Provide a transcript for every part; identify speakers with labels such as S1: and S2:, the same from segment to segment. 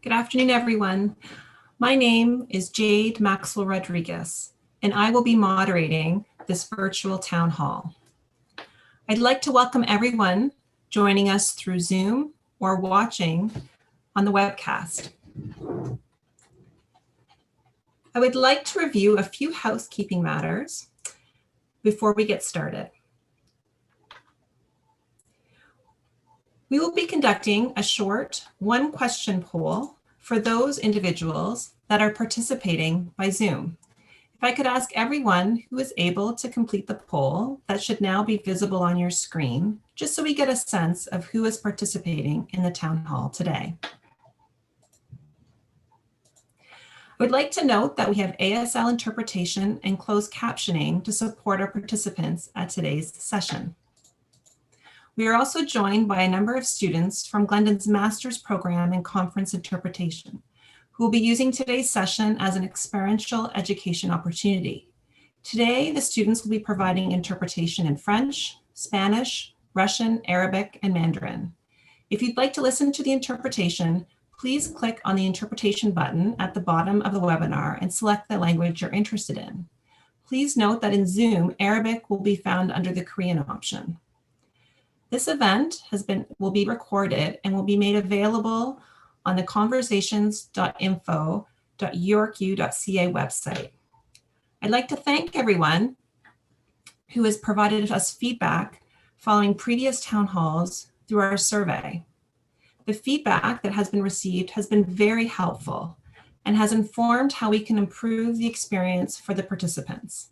S1: Good afternoon, everyone. My name is Jade Maxwell Rodriguez, and I will be moderating this virtual town hall. I'd like to welcome everyone joining us through Zoom or watching on the webcast. I would like to review a few housekeeping matters before we get started. We will be conducting a short one-question poll for those individuals that are participating by Zoom. If I could ask everyone who is able to complete the poll, that should now be visible on your screen, just so we get a sense of who is participating in the town hall today. I would like to note that we have ASL interpretation and closed captioning to support our participants at today's session. We are also joined by a number of students from Glendon's Master's Program in Conference Interpretation, who will be using today's session as an experiential education opportunity. Today, the students will be providing interpretation in French, Spanish, Russian, Arabic, and Mandarin. If you'd like to listen to the interpretation, please click on the interpretation button at the bottom of the webinar and select the language you're interested in. Please note that in Zoom, Arabic will be found under the Korean option. This event will be recorded and will be made available on the conversations.info.yorku.ca website. I'd like to thank everyone who has provided us feedback following previous town halls through our survey. The feedback that has been received has been very helpful and has informed how we can improve the experience for the participants.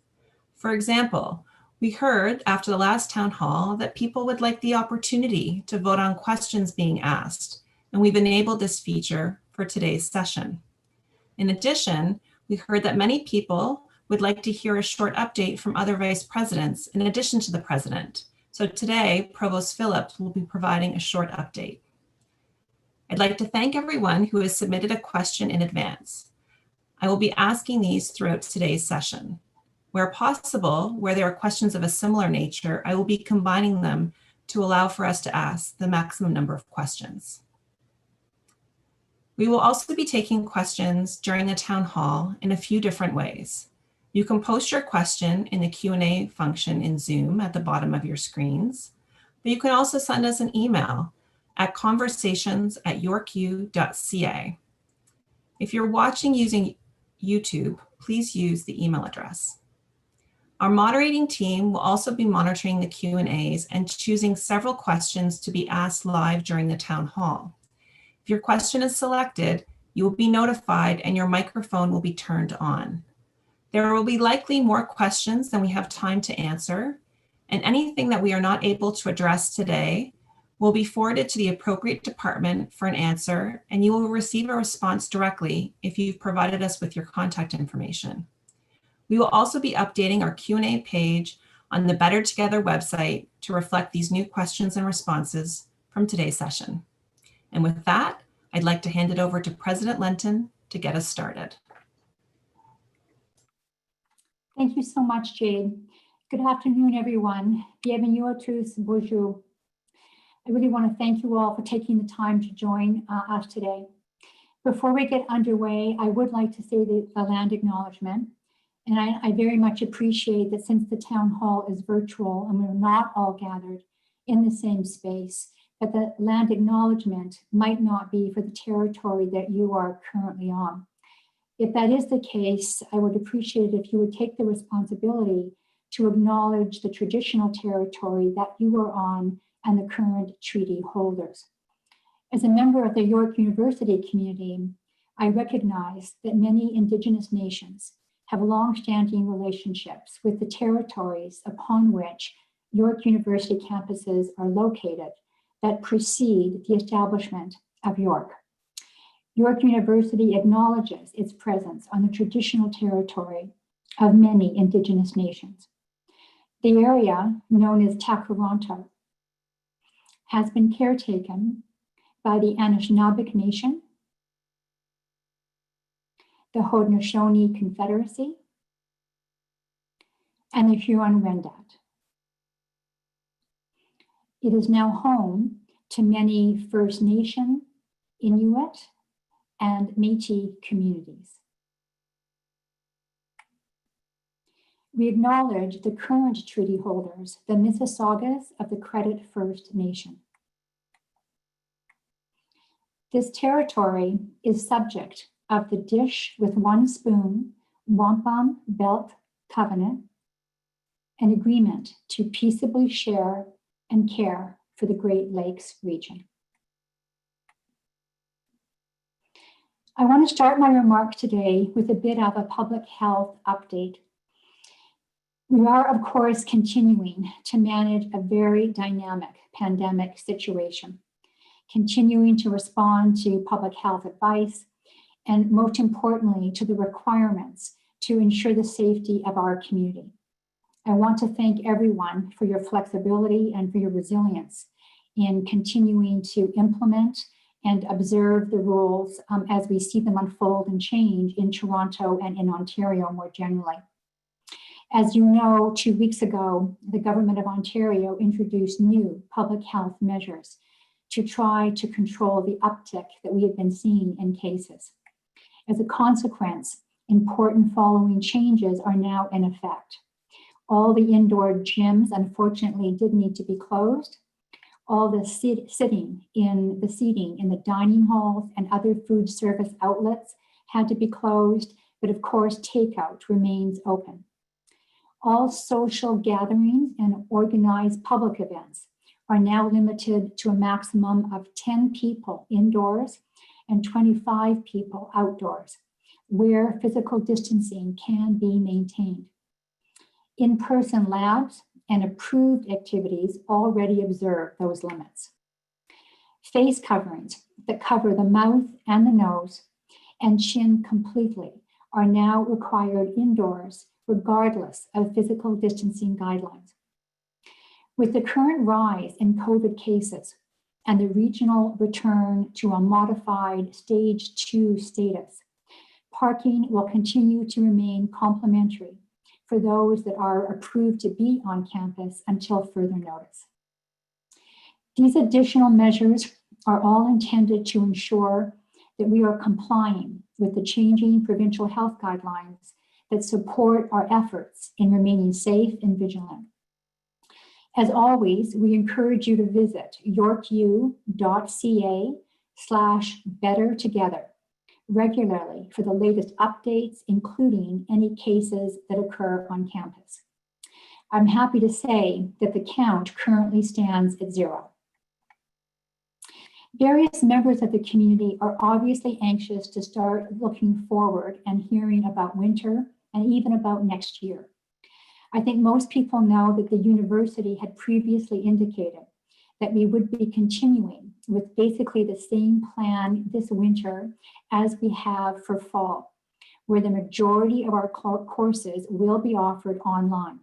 S1: For example, we heard after the last town hall that people would like the opportunity to vote on questions being asked, and we've enabled this feature for today's session. In addition, we heard that many people would like to hear a short update from other vice presidents in addition to the president. So today, Provost Phillips will be providing a short update. I'd like to thank everyone who has submitted a question in advance. I will be asking these throughout today's session. Where possible, where there are questions of a similar nature, I will be combining them to allow for us to ask the maximum number of questions. We will also be taking questions during the town hall in a few different ways. You can post your question in the Q&A function in Zoom at the bottom of your screens, but you can also send us an email at conversations@yorku.ca. If you're watching using YouTube, please use the email address. Our moderating team will also be monitoring the Q&As and choosing several questions to be asked live during the town hall. If your question is selected, you will be notified and your microphone will be turned on. There will be likely more questions than we have time to answer, and anything that we are not able to address today will be forwarded to the appropriate department for an answer, and you will receive a response directly if you've provided us with your contact information. We will also be updating our Q&A page on the Better Together website to reflect these new questions and responses from today's session. And with that, I'd like to hand it over to President Lenton to get us started.
S2: Thank you so much, Jade. Good afternoon, everyone. Bienvenue à tous, bonjour. I really want to thank you all for taking the time to join us today. Before we get underway, I would like to say the land acknowledgement. And I very much appreciate that since the town hall is virtual and we're not all gathered in the same space, that the land acknowledgement might not be for the territory that you are currently on. If that is the case, I would appreciate it if you would take the responsibility to acknowledge the traditional territory that you are on and the current treaty holders. As a member of the York University community, I recognize that many Indigenous nations have long-standing relationships with the territories upon which York University campuses are located that precede the establishment of York. York University acknowledges its presence on the traditional territory of many Indigenous nations. The area, known as Takaronto, has been caretaken by the Anishinaabe Nation, the Haudenosaunee Confederacy, and the Huron-Wendat. It is now home to many First Nation, Inuit, and Métis communities. We acknowledge the current treaty holders, the Mississaugas of the Credit First Nation. This territory is subject of the Dish with One Spoon, Wampum Belt Covenant, an agreement to peaceably share and care for the Great Lakes region. I want to start my remark today with a bit of a public health update. We are, of course, continuing to manage a very dynamic pandemic situation, continuing to respond to public health advice, and most importantly, to the requirements to ensure the safety of our community. I want to thank everyone for your flexibility and for your resilience in continuing to implement and observe the rules as we see them unfold and change in Toronto and in Ontario more generally. As you know, 2 weeks ago, the Government of Ontario introduced new public health measures to try to control the uptick that we have been seeing in cases. As a consequence, important following changes are now in effect. All the indoor gyms, unfortunately, did need to be closed. All the seating in the dining halls and other food service outlets had to be closed, but of course, takeout remains open. All social gatherings and organized public events are now limited to a maximum of 10 people indoors and 25 people outdoors, where physical distancing can be maintained. In-person labs and approved activities already observe those limits. Face coverings that cover the mouth and the nose and chin completely are now required indoors, regardless of physical distancing guidelines. With the current rise in COVID cases and the regional return to a modified stage 2 status, parking will continue to remain complimentary for those that are approved to be on campus until further notice. These additional measures are all intended to ensure that we are complying with the changing provincial health guidelines that support our efforts in remaining safe and vigilant. As always, we encourage you to visit yorku.ca/bettertogether regularly for the latest updates, including any cases that occur on campus. I'm happy to say that the count currently stands at 0. Various members of the community are obviously anxious to start looking forward and hearing about winter and even about next year. I think most people know that the university had previously indicated that we would be continuing with basically the same plan this winter as we have for fall, where the majority of our courses will be offered online,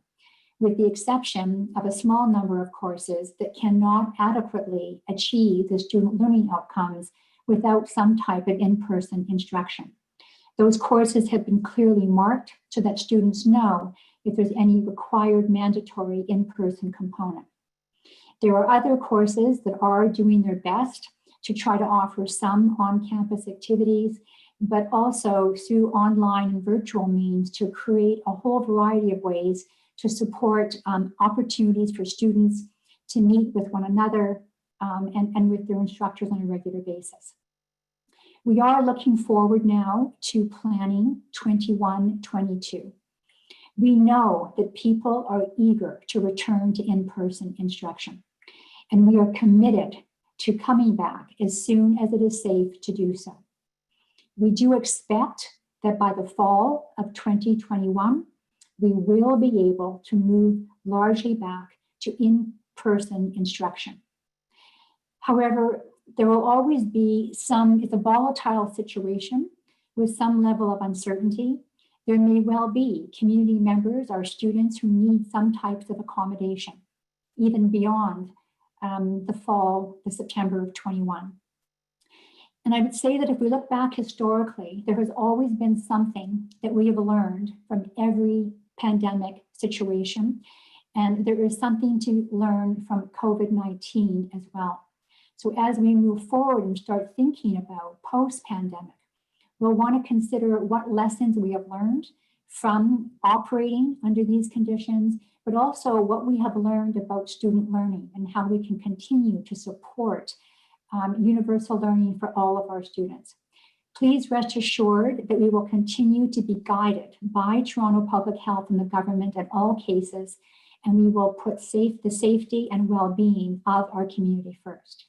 S2: with the exception of a small number of courses that cannot adequately achieve the student learning outcomes without some type of in-person instruction. Those courses have been clearly marked so that students know if there's any required mandatory in-person component. There are other courses that are doing their best to try to offer some on-campus activities, but also through online and virtual means to create a whole variety of ways to support opportunities for students to meet with one another and with their instructors on a regular basis. We are looking forward now to planning 21-22. We know that people are eager to return to in-person instruction, and we are committed to coming back as soon as it is safe to do so. We do expect that by the fall of 2021, we will be able to move largely back to in-person instruction. However, there will always be it's a volatile situation with some level of uncertainty. There may well be community members or students who need some types of accommodation, even beyond the September of 21. And I would say that if we look back historically, there has always been something that we have learned from every pandemic situation. And there is something to learn from COVID-19 as well. So as we move forward and start thinking about post-pandemic, We'll want to consider what lessons we have learned from operating under these conditions, but also what we have learned about student learning and how we can continue to support universal learning for all of our students. Please rest assured that we will continue to be guided by Toronto Public Health and the government in all cases, and we will put the safety and well-being of our community first.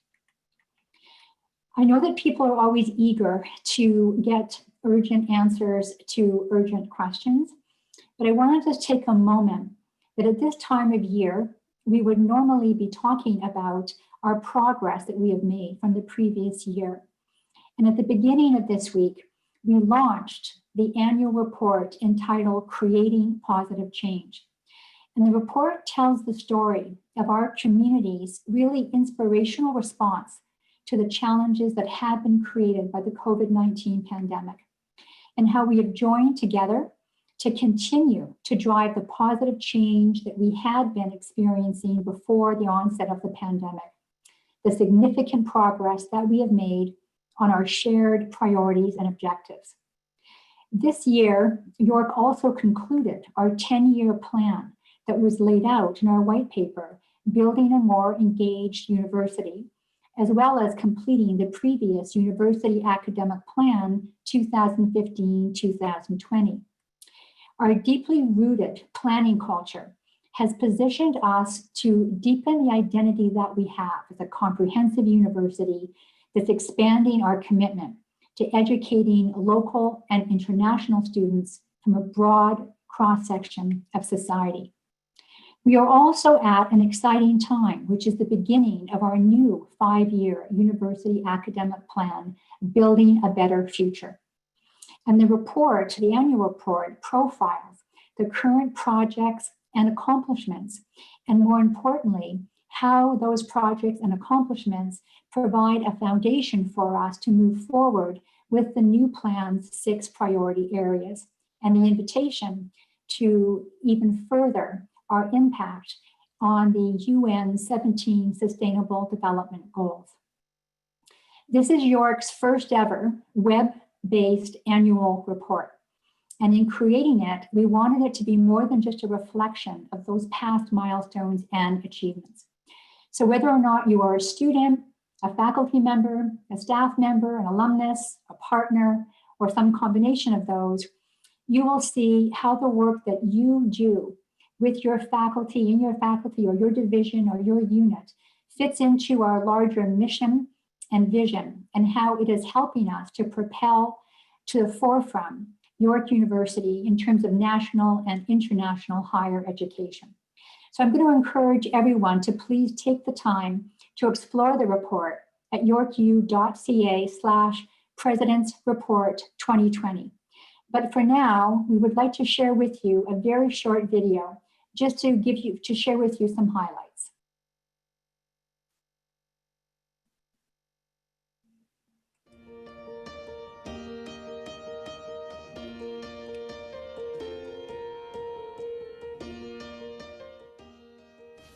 S2: I know that people are always eager to get urgent answers to urgent questions, but I wanted to take a moment that at this time of year, we would normally be talking about our progress that we have made from the previous year. And at the beginning of this week, we launched the annual report entitled Creating Positive Change. And the report tells the story of our community's really inspirational response to the challenges that have been created by the COVID-19 pandemic, and how we have joined together to continue to drive the positive change that we had been experiencing before the onset of the pandemic, the significant progress that we have made on our shared priorities and objectives. This year, York also concluded our 10-year plan that was laid out in our white paper, Building a More Engaged University, as well as completing the previous University Academic Plan 2015-2020. Our deeply rooted planning culture has positioned us to deepen the identity that we have as a comprehensive university that's expanding our commitment to educating local and international students from a broad cross-section of society. We are also at an exciting time, which is the beginning of our new 5-year university academic plan, Building a Better Future. And the report, the annual report, profiles the current projects and accomplishments, and more importantly, how those projects and accomplishments provide a foundation for us to move forward with the new plan's 6 priority areas and the invitation to even further our impact on the UN 17 Sustainable Development Goals. This is York's first ever web-based annual report. And in creating it, we wanted it to be more than just a reflection of those past milestones and achievements. So whether or not you are a student, a faculty member, a staff member, an alumnus, a partner, or some combination of those, you will see how the work that you do with your faculty, in your faculty or your division or your unit fits into our larger mission and vision, and how it is helping us to propel to the forefront York University in terms of national and international higher education. So I'm going to encourage everyone to please take the time to explore the report at yorku.ca/President's Report 2020. But for now, we would like to share with you a very short video just to share with you some highlights.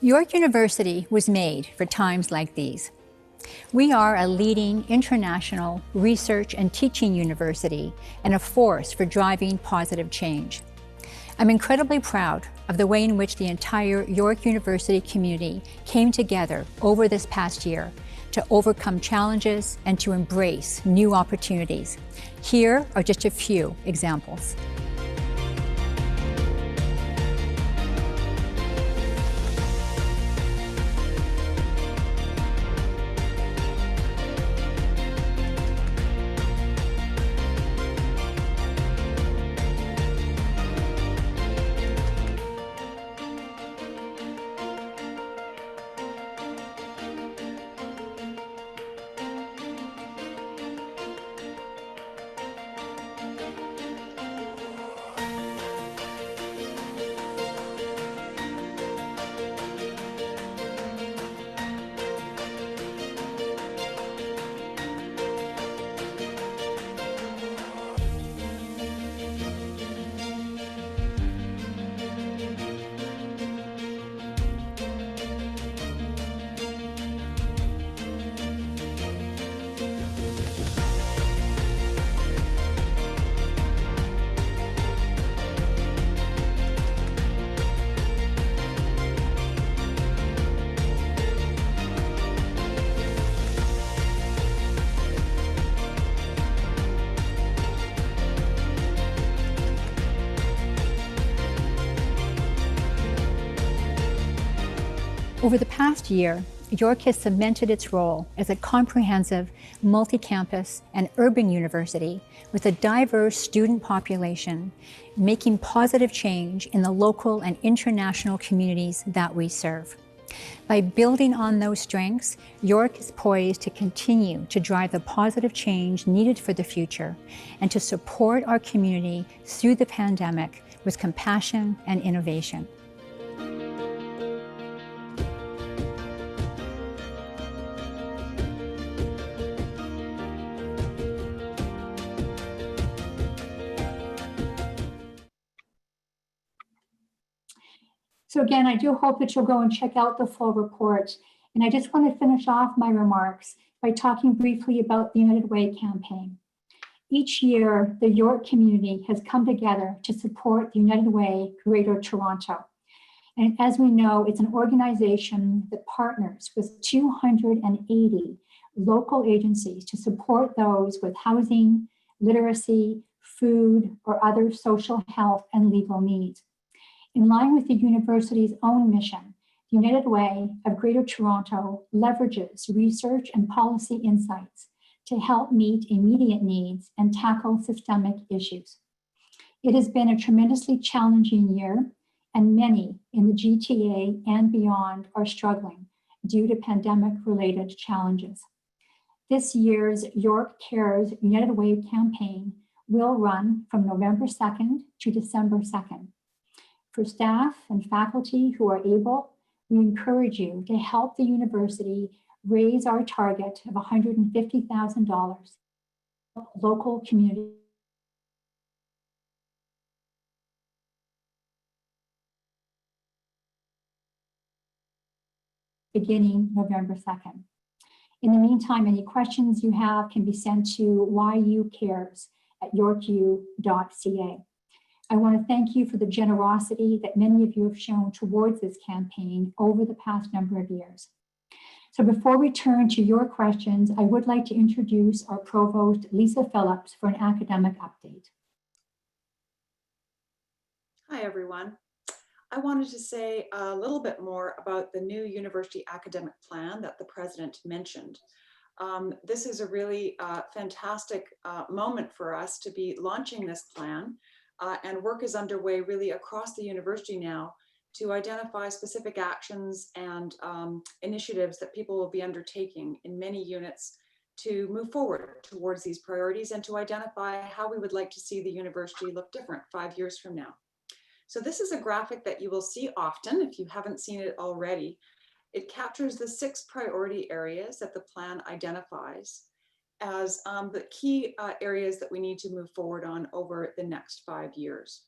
S3: York University was made for times like these. We are a leading international research and teaching university and a force for driving positive change. I'm incredibly proud of the way in which the entire York University community came together over this past year to overcome challenges and to embrace new opportunities. Here are just a few examples. Over the past year, York has cemented its role as a comprehensive, multi-campus and urban university with a diverse student population, making positive change in the local and international communities that we serve. By building on those strengths, York is poised to continue to drive the positive change needed for the future and to support our community through the pandemic with compassion and innovation.
S2: So again, I do hope that you'll go and check out the full report. And I just want to finish off my remarks by talking briefly about the United Way campaign. Each year, the York community has come together to support the United Way Greater Toronto. And as we know, it's an organization that partners with 280 local agencies to support those with housing, literacy, food, or other social health and legal needs. In line with the university's own mission, the United Way of Greater Toronto leverages research and policy insights to help meet immediate needs and tackle systemic issues. It has been a tremendously challenging year, and many in the GTA and beyond are struggling due to pandemic-related challenges. This year's York Cares United Way campaign will run from November 2nd to December 2nd. For staff and faculty who are able, we encourage you to help the university raise our target of $150,000 local community beginning November 2nd. In the meantime, any questions you have can be sent to yucares@yorku.ca. I want to thank you for the generosity that many of you have shown towards this campaign over the past number of years. So before we turn to your questions, I would like to introduce our Provost, Lisa Phillips, for an academic update.
S4: Hi, everyone. I wanted to say a little bit more about the new university academic plan that the President mentioned. This is a really fantastic moment for us to be launching this plan. And work is underway really across the university now to identify specific actions and initiatives that people will be undertaking in many units to move forward towards these priorities and to identify how we would like to see the university look different 5 years from now. So this is a graphic that you will see often if you haven't seen it already. It captures the 6 priority areas that the plan identifies as the key areas that we need to move forward on over the next 5 years.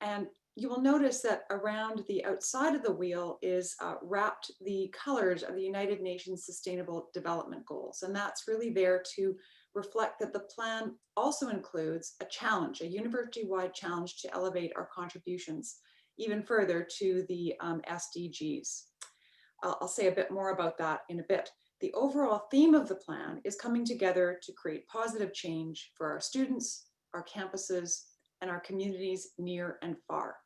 S4: And you will notice that around the outside of the wheel is wrapped the colors of the United Nations Sustainable Development Goals. And that's really there to reflect that the plan also includes a challenge, a university-wide challenge to elevate our contributions even further to the SDGs. I'll say a bit more about that in a bit. The overall theme of the plan is coming together to create positive change for our students, our campuses, and our communities near and far.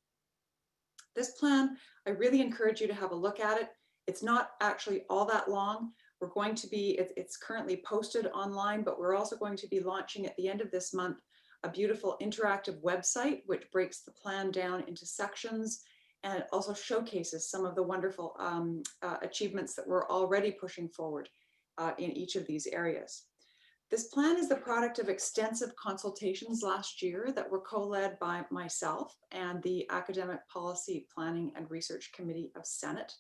S4: This plan, I really encourage you to have a look at it. It's not actually all that long. We're going to be, it's currently posted online, but we're also going to be launching at the end of this month a beautiful interactive website which breaks the plan down into sections and it also showcases some of the wonderful achievements that we're already pushing forward in each of these areas. This plan is the product of extensive consultations last year that were co-led by myself and the Academic Policy Planning and Research Committee of Senate.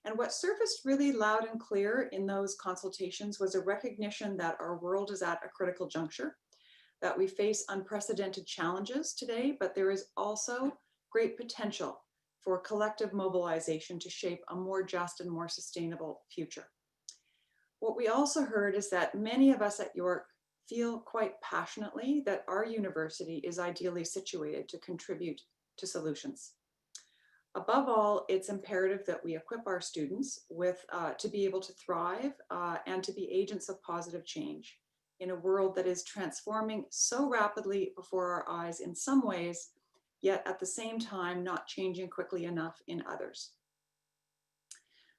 S4: And what surfaced really loud and clear in those consultations was a recognition that our world is at a critical juncture, that we face unprecedented challenges today, but there is also great potential for collective mobilization to shape a more just and more sustainable future. What we also heard is that many of us at York feel quite passionately that our university is ideally situated to contribute to solutions. Above all, it's imperative that we equip our students with to be able to thrive and to be agents of positive change in a world that is transforming so rapidly before our eyes in some ways, yet at the same time not changing quickly enough in others.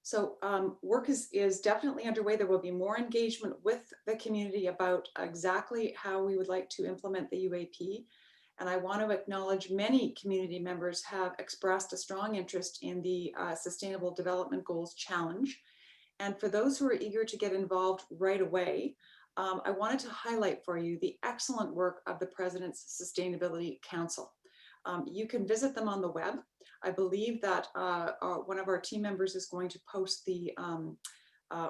S4: So work is definitely underway. There will be more engagement with the community about exactly how we would like to implement the UAP. And I want to acknowledge many community members have expressed a strong interest in the Sustainable Development Goals Challenge. And for those who are eager to get involved right away, I wanted to highlight for you the excellent work of the President's Sustainability Council. You can visit them on the web. I believe that one of our team members is going to post the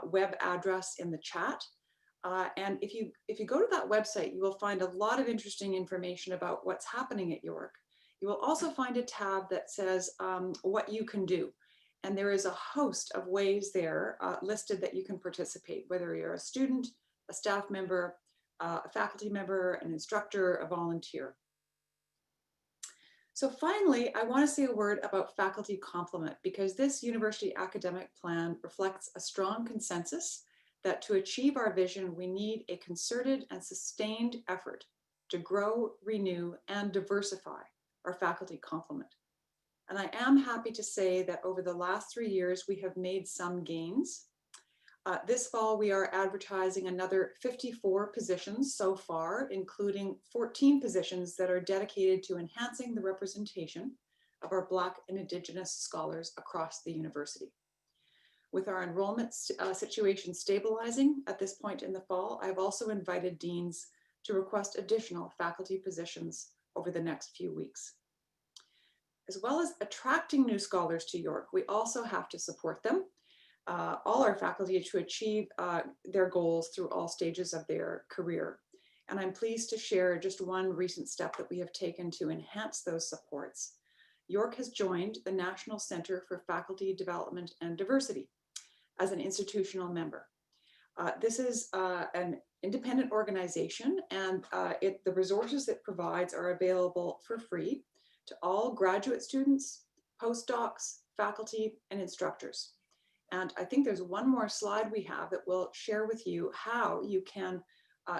S4: web address in the chat. And if you go to that website, you will find a lot of interesting information about what's happening at York. You will also find a tab that says what you can do. And there is a host of ways there listed that you can participate, whether you're a student, a staff member, a faculty member, an instructor, a volunteer. So finally, I want to say a word about faculty complement, because this university academic plan reflects a strong consensus that to achieve our vision, we need a concerted and sustained effort to grow, renew, and diversify our faculty complement. And I am happy to say that over the last 3 years, we have made some gains. This fall, we are advertising another 54 positions so far, including 14 positions that are dedicated to enhancing the representation of our Black and Indigenous scholars across the university. With our enrollment situation stabilizing at this point in the fall, I've also invited deans to request additional faculty positions over the next few weeks. As well as attracting new scholars to York, we also have to support them, all our faculty, to achieve their goals through all stages of their career. And I'm pleased to share just one recent step that we have taken to enhance those supports. York has joined the National Center for Faculty Development and Diversity as an institutional member. This is an independent organization, and the resources it provides are available for free to all graduate students, postdocs, faculty, and instructors. And I think there's one more slide we have that will share with you how you can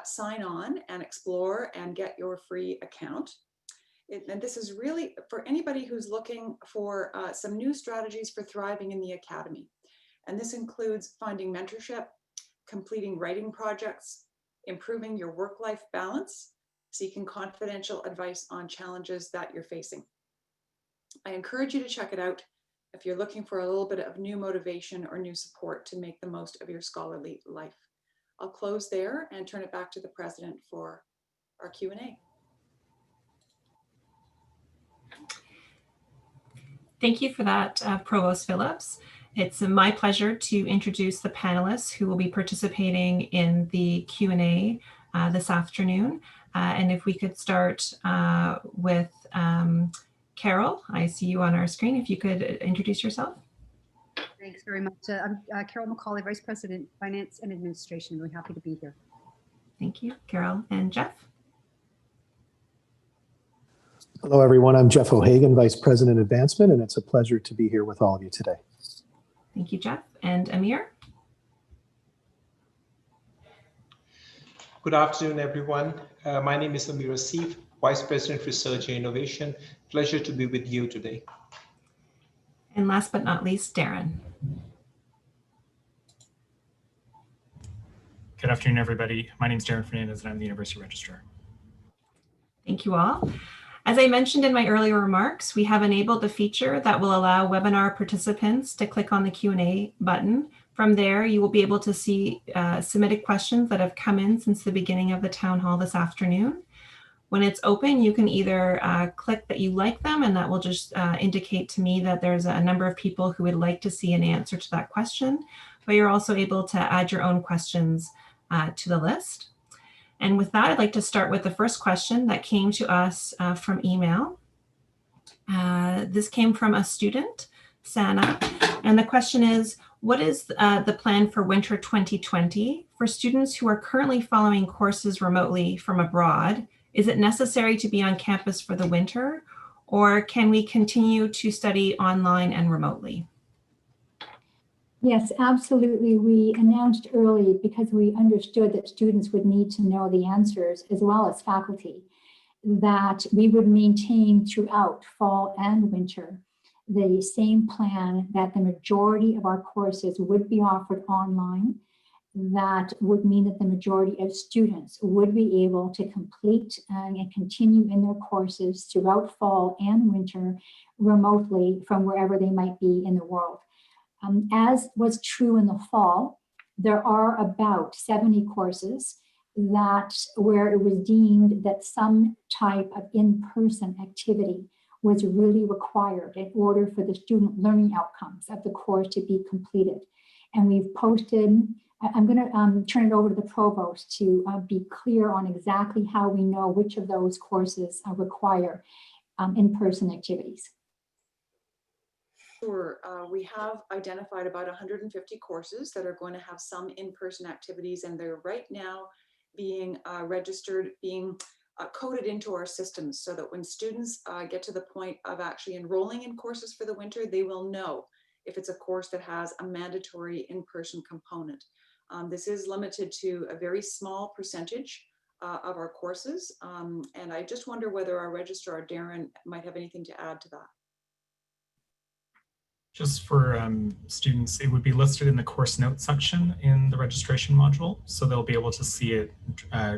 S4: sign on and explore and get your free account. And this is really for anybody who's looking for some new strategies for thriving in the academy. And this includes finding mentorship, completing writing projects, improving your work-life balance, seeking confidential advice on challenges that you're facing. I encourage you to check it out if you're looking for a little bit of new motivation or new support to make the most of your scholarly life. I'll close there and turn it back to the President for our Q&A.
S1: Thank you for that, Provost Phillips. It's my pleasure to introduce the panelists who will be participating in the Q&A this afternoon. And if we could start with Carol, I see you on our screen. If you could introduce yourself.
S5: Thanks very much. I'm Carol McCauley, Vice President, Finance and Administration. Really happy to be here.
S1: Thank you, Carol. And Jeff?
S6: Hello, everyone. I'm Jeff O'Hagan, Vice President, Advancement, and it's a pleasure to be here with all of you today.
S1: Thank you, Jeff. And Amir?
S7: Good afternoon, everyone. My name is Amir Asif, Vice President, Research and Innovation. Pleasure to be with you today.
S1: And last but not least, Darren.
S8: Good afternoon, everybody. My name is Darren Fernandez, and I'm the University Registrar.
S1: Thank you all. As I mentioned in my earlier remarks, we have enabled a feature that will allow webinar participants to click on the Q&A button. From there, you will be able to see submitted questions that have come in since the beginning of the town hall this afternoon. When it's open, you can either click that you like them, and that will just indicate to me that there's a number of people who would like to see an answer to that question, but you're also able to add your own questions to the list. And with that, I'd like to start with the first question that came to us from email. This came from a student, Sana, and the question is, what is the plan for winter 2020 for students who are currently following courses remotely from abroad? Is it necessary to be on campus for the winter, or can we continue to study online and remotely?
S2: Yes, absolutely. We announced early because we understood that students would need to know the answers, as well as faculty, that we would maintain throughout fall and winter the same plan that the majority of our courses would be offered online. That would mean that the majority of students would be able to complete and continue in their courses throughout fall and winter remotely from wherever they might be in the world. As was true in the fall, there are about 70 courses where it was deemed that some type of in-person activity was really required in order for the student learning outcomes of the course to be completed. And we've posted, I'm going to turn it over to the provost to be clear on exactly how we know which of those courses require in-person activities.
S4: Sure. We have identified about 150 courses that are going to have some in-person activities, and they're right now being registered, being coded into our systems so that when students get to the point of actually enrolling in courses for the winter, they will know if it's a course that has a mandatory in-person component. This is limited to a very small percentage of our courses. And I just wonder whether our registrar, Darren, might have anything to add to that.
S8: Just for students, it would be listed in the course notes section in the registration module. So they'll be able to see it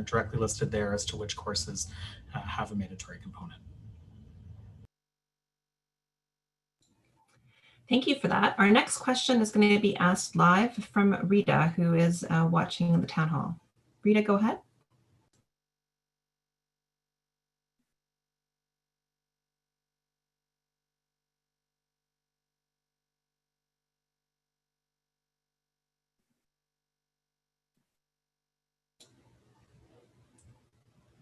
S8: directly listed there as to which courses have a mandatory component.
S1: Thank you for that. Our next question is going to be asked live from Rita, who is watching the town hall. Rita, go ahead.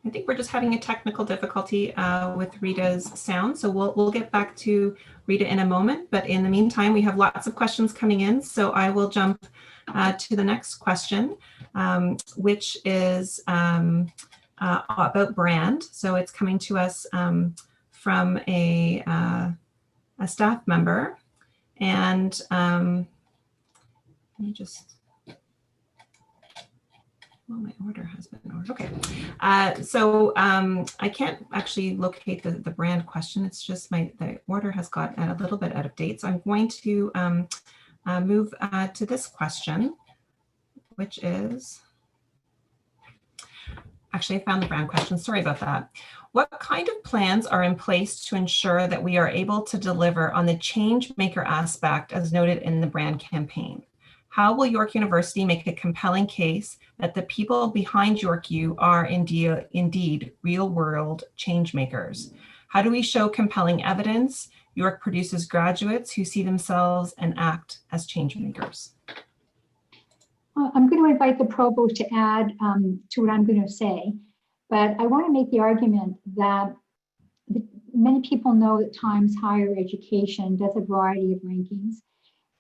S1: I think we're just having a technical difficulty with Rita's sound, so we'll get back to Rita in a moment. But in the meantime, we have lots of questions coming in, so I will jump to the next question, which is about brand. So it's coming to us from a staff member, and let me just. Well, my order has been ordered. Okay. So I can't actually locate the brand question. It's just the order has got a little bit out of date. So I'm going to move to this question, which is, actually I found the brand question. Sorry about that. What kind of plans are in place to ensure that we are able to deliver on the change maker aspect as noted in the brand campaign? How will York University make a compelling case that the people behind York U are indeed real-world change makers? How do we show compelling evidence York produces graduates who see themselves and act as change makers?
S2: I'm going to invite the provost to add to what I'm going to say, but I want to make the argument that many people know that Times Higher Education does a variety of rankings.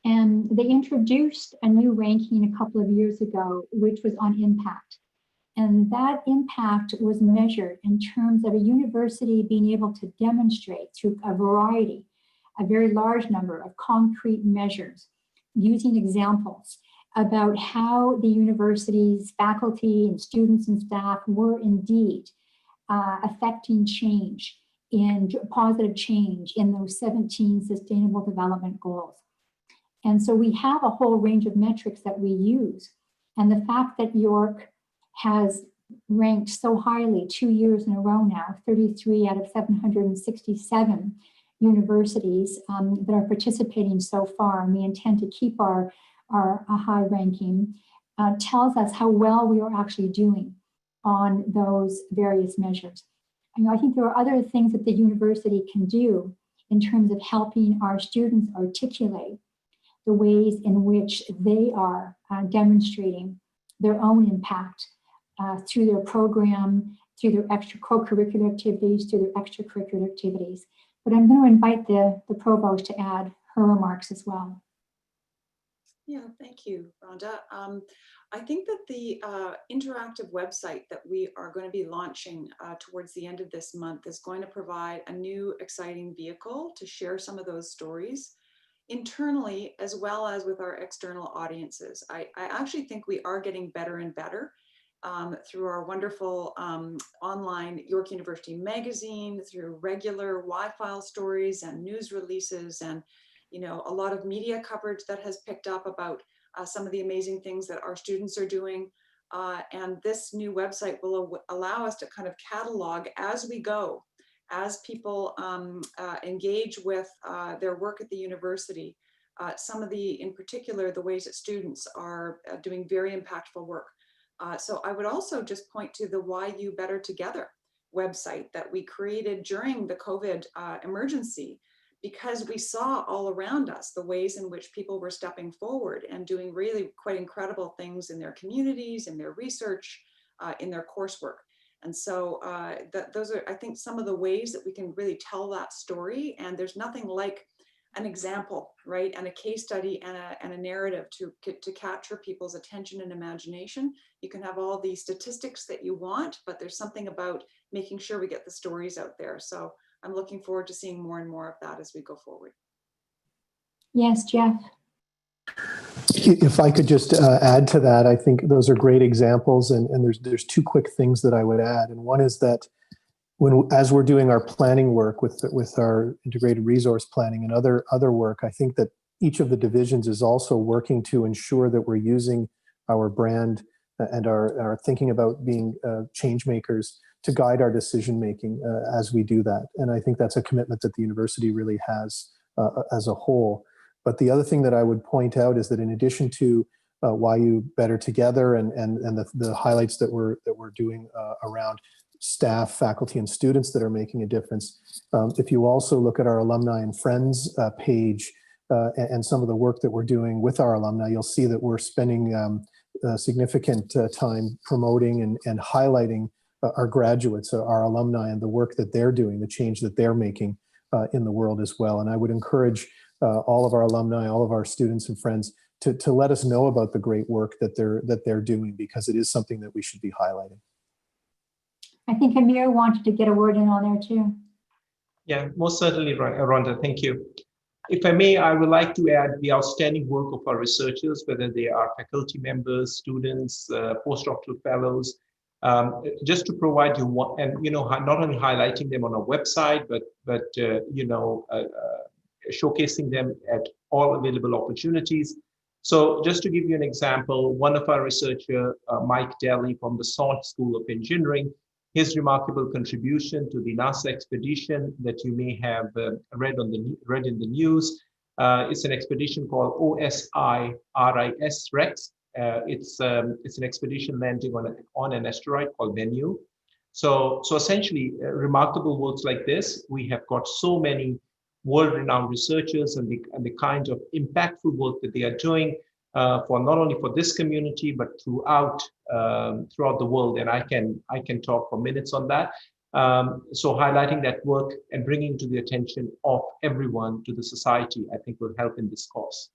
S2: And they introduced a new ranking a couple of years ago, which was on impact. And that impact was measured in terms of a university being able to demonstrate through a very large number of concrete measures, using examples about how the university's faculty and students and staff were indeed affecting change and positive change in those 17 Sustainable Development Goals. And so we have a whole range of metrics that we use. And the fact that York has ranked so highly 2 years in a row now, 33 out of 767 universities that are participating so far, and we intend to keep our high ranking, tells us how well we are actually doing on those various measures. I think there are other things that the university can do in terms of helping our students articulate the ways in which they are demonstrating their own impact through their program, through their co-curricular activities, through their extracurricular activities. But I'm going to invite the provost to add her remarks as well.
S4: Yeah, thank you, Rhonda. I think that the interactive website that we are going to be launching towards the end of this month is going to provide a new exciting vehicle to share some of those stories internally as well as with our external audiences. I actually think we are getting better and better through our wonderful online York University magazine, through regular Wi-Fi stories and news releases, and a lot of media coverage that has picked up about some of the amazing things that our students are doing. And this new website will allow us to kind of catalog as we go, as people engage with their work at the university, some of in particular, the ways that students are doing very impactful work. So I would also just point to the Why You Better Together website that we created during the COVID emergency, because we saw all around us the ways in which people were stepping forward and doing really quite incredible things in their communities, in their research, in their coursework. And so those are, I think, some of the ways that we can really tell that story. And there's nothing like an example, right? And a case study and a narrative to capture people's attention and imagination. You can have all the statistics that you want, but there's something about making sure we get the stories out there. So I'm looking forward to seeing more and more of that as we go forward.
S2: Yes, Jeff.
S6: If I could just add to that, I think those are great examples, and there's two quick things that I would add. And one is that as we're doing our planning work with our integrated resource planning and other work, I think that each of the divisions is also working to ensure that we're using our brand and are thinking about being change makers to guide our decision making as we do that. And I think that's a commitment that the university really has as a whole. But the other thing that I would point out is that in addition to Why You Better Together and the highlights that we're doing around staff, faculty, and students that are making a difference, if you also look at our alumni and friends page and some of the work that we're doing with our alumni, you'll see that we're spending significant time promoting and highlighting our graduates, our alumni, and the work that they're doing, the change that they're making in the world as well. And I would encourage all of our alumni, all of our students and friends to let us know about the great work that they're doing, because it is something that we should be highlighting.
S2: I think Amir wanted to get a word in on there too.
S7: Yeah, most certainly, Rhonda, thank you. If I may, I would like to add the outstanding work of our researchers, whether they are faculty members, students, postdoctoral fellows, just to provide you one, and not only highlighting them on our website, but showcasing them at all available opportunities. So just to give you an example, one of our researcher, Mike Daly from the Salt School of Engineering, his remarkable contribution to the NASA expedition that you may have read in the news. It's an expedition called OSIRIS Rex. It's an expedition landing on an asteroid called Bennu. So essentially, remarkable works like this, we have got so many world-renowned researchers and the kind of impactful work that they are doing for not only for this community but throughout the world. And I can talk for minutes on that. So highlighting that work and bringing to the attention of everyone to the society, I think will help in this cause.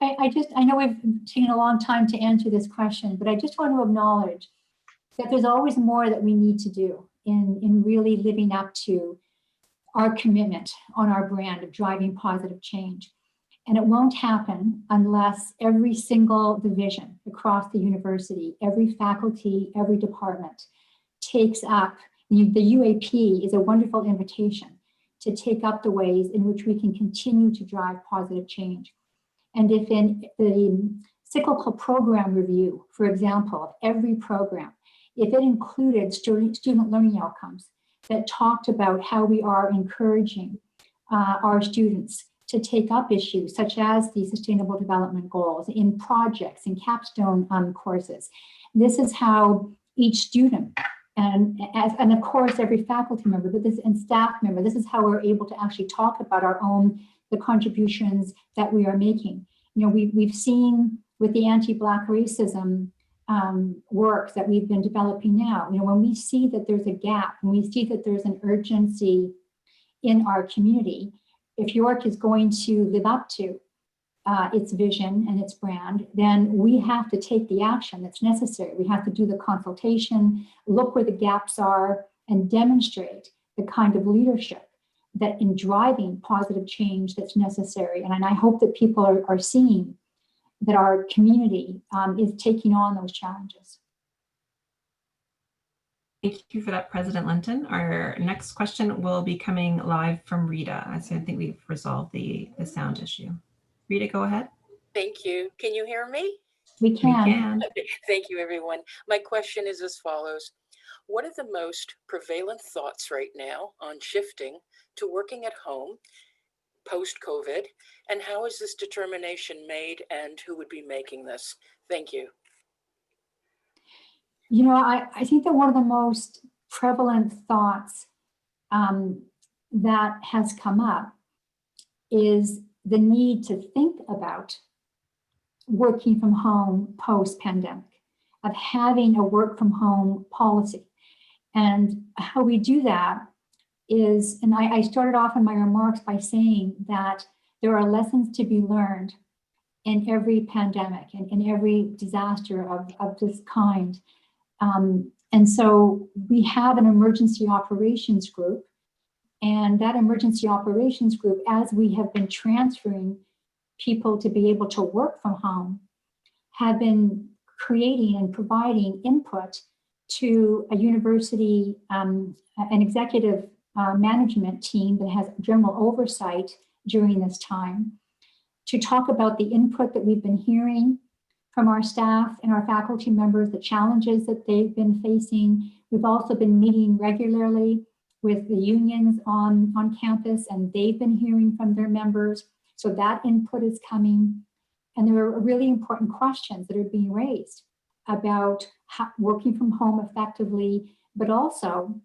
S2: I know we've taken a long time to answer this question, but I just want to acknowledge that there's always more that we need to do in really living up to our commitment on our brand of driving positive change. And it won't happen unless every single division across the university, every faculty, every department takes up, the UAP is a wonderful invitation to take up the ways in which we can continue to drive positive change. And if in the cyclical program review, for example, of every program, if it included student learning outcomes that talked about how we are encouraging our students to take up issues such as the Sustainable Development Goals in projects and capstone courses. This is how each student and of course every faculty member, and staff member, this is how we're able to actually talk about the contributions that we are making. We've seen with the anti-Black racism work that we've been developing now, when we see that there's a gap, when we see that there's an urgency in our community, if York is going to live up to its vision and its brand, then we have to take the action that's necessary. We have to do the consultation, look where the gaps are, and demonstrate the kind of leadership that in driving positive change that's necessary. And I hope that people are seeing that our community is taking on those challenges.
S1: Thank you for that, President Lenton. Our next question will be coming live from Rita. So I think we've resolved the sound issue. Rita, go ahead.
S9: Thank you. Can you hear me?
S2: We can.
S1: We can.
S9: Thank you, everyone. My question is as follows. What are the most prevalent thoughts right now on shifting to working at home post-COVID? And how is this determination made and who would be making this? Thank you.
S2: You know, I think that one of the most prevalent thoughts that has come up is the need to think about working from home post-pandemic, of having a work from home policy. And how we do that is, and I started off in my remarks by saying that there are lessons to be learned in every pandemic and in every disaster of this kind. And so we have an emergency operations group, and that emergency operations group, as we have been transferring people to be able to work from home, have been creating and providing input to a university, an executive management team that has general oversight during this time, to talk about the input that we've been hearing from our staff and our faculty members, the challenges that they've been facing. We've also been meeting regularly with the unions on campus, and they've been hearing from their members. So that input is coming. And there are really important questions that are being raised about working from home effectively, but also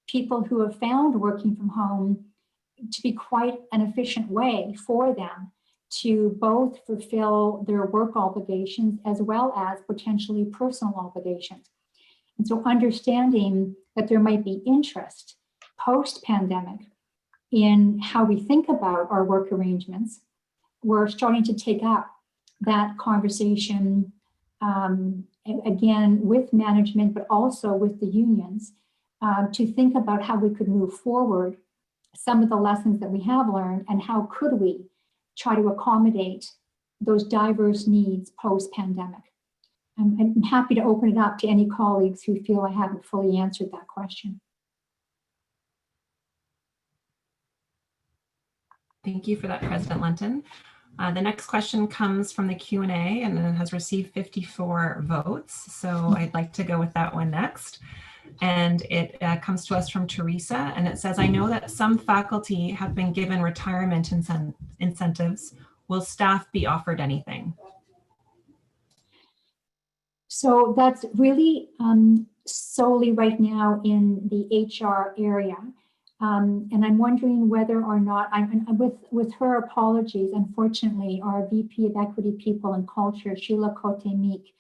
S2: people who have found working from home to be quite an efficient way for them to both fulfill their work obligations as well as potentially personal obligations. And so understanding that there might be interest post-pandemic in how we think about our work arrangements, we're starting to take up that conversation again with management, but also with the unions to think about how we could move forward some of the lessons that we have learned and how could we try to accommodate those diverse needs post-pandemic. I'm happy to open it up to any colleagues who feel I haven't fully answered that question.
S1: Thank you for that, President Lenton. The next question comes from the Q&A and it has received 54 votes. So I'd like to go with that one next. And it comes to us from Teresa, and it says, I know that some faculty have been given retirement incentives. Will staff be offered anything?
S2: So that's really solely right now in the HR area. And I'm wondering whether or not, with her apologies, unfortunately, our VP of Equity, People and Culture, Sheila Cote-Meek,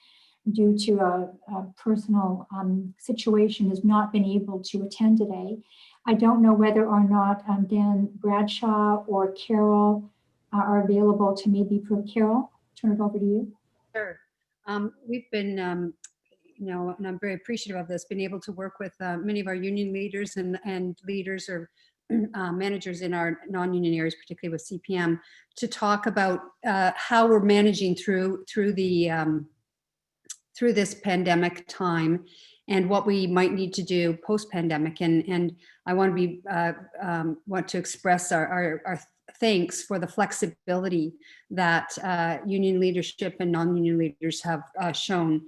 S2: due to a personal situation, has not been able to attend today. I don't know whether or not Dan Bradshaw or Carol are available to maybe, Carol, turn it over to you.
S5: Sure. We've been, and I'm very appreciative of this, been able to work with many of our union leaders and leaders or managers in our non-union areas, particularly with CPM, to talk about how we're managing through this pandemic time and what we might need to do post-pandemic. And I want to express our thanks for the flexibility that union leadership and non-union leaders have shown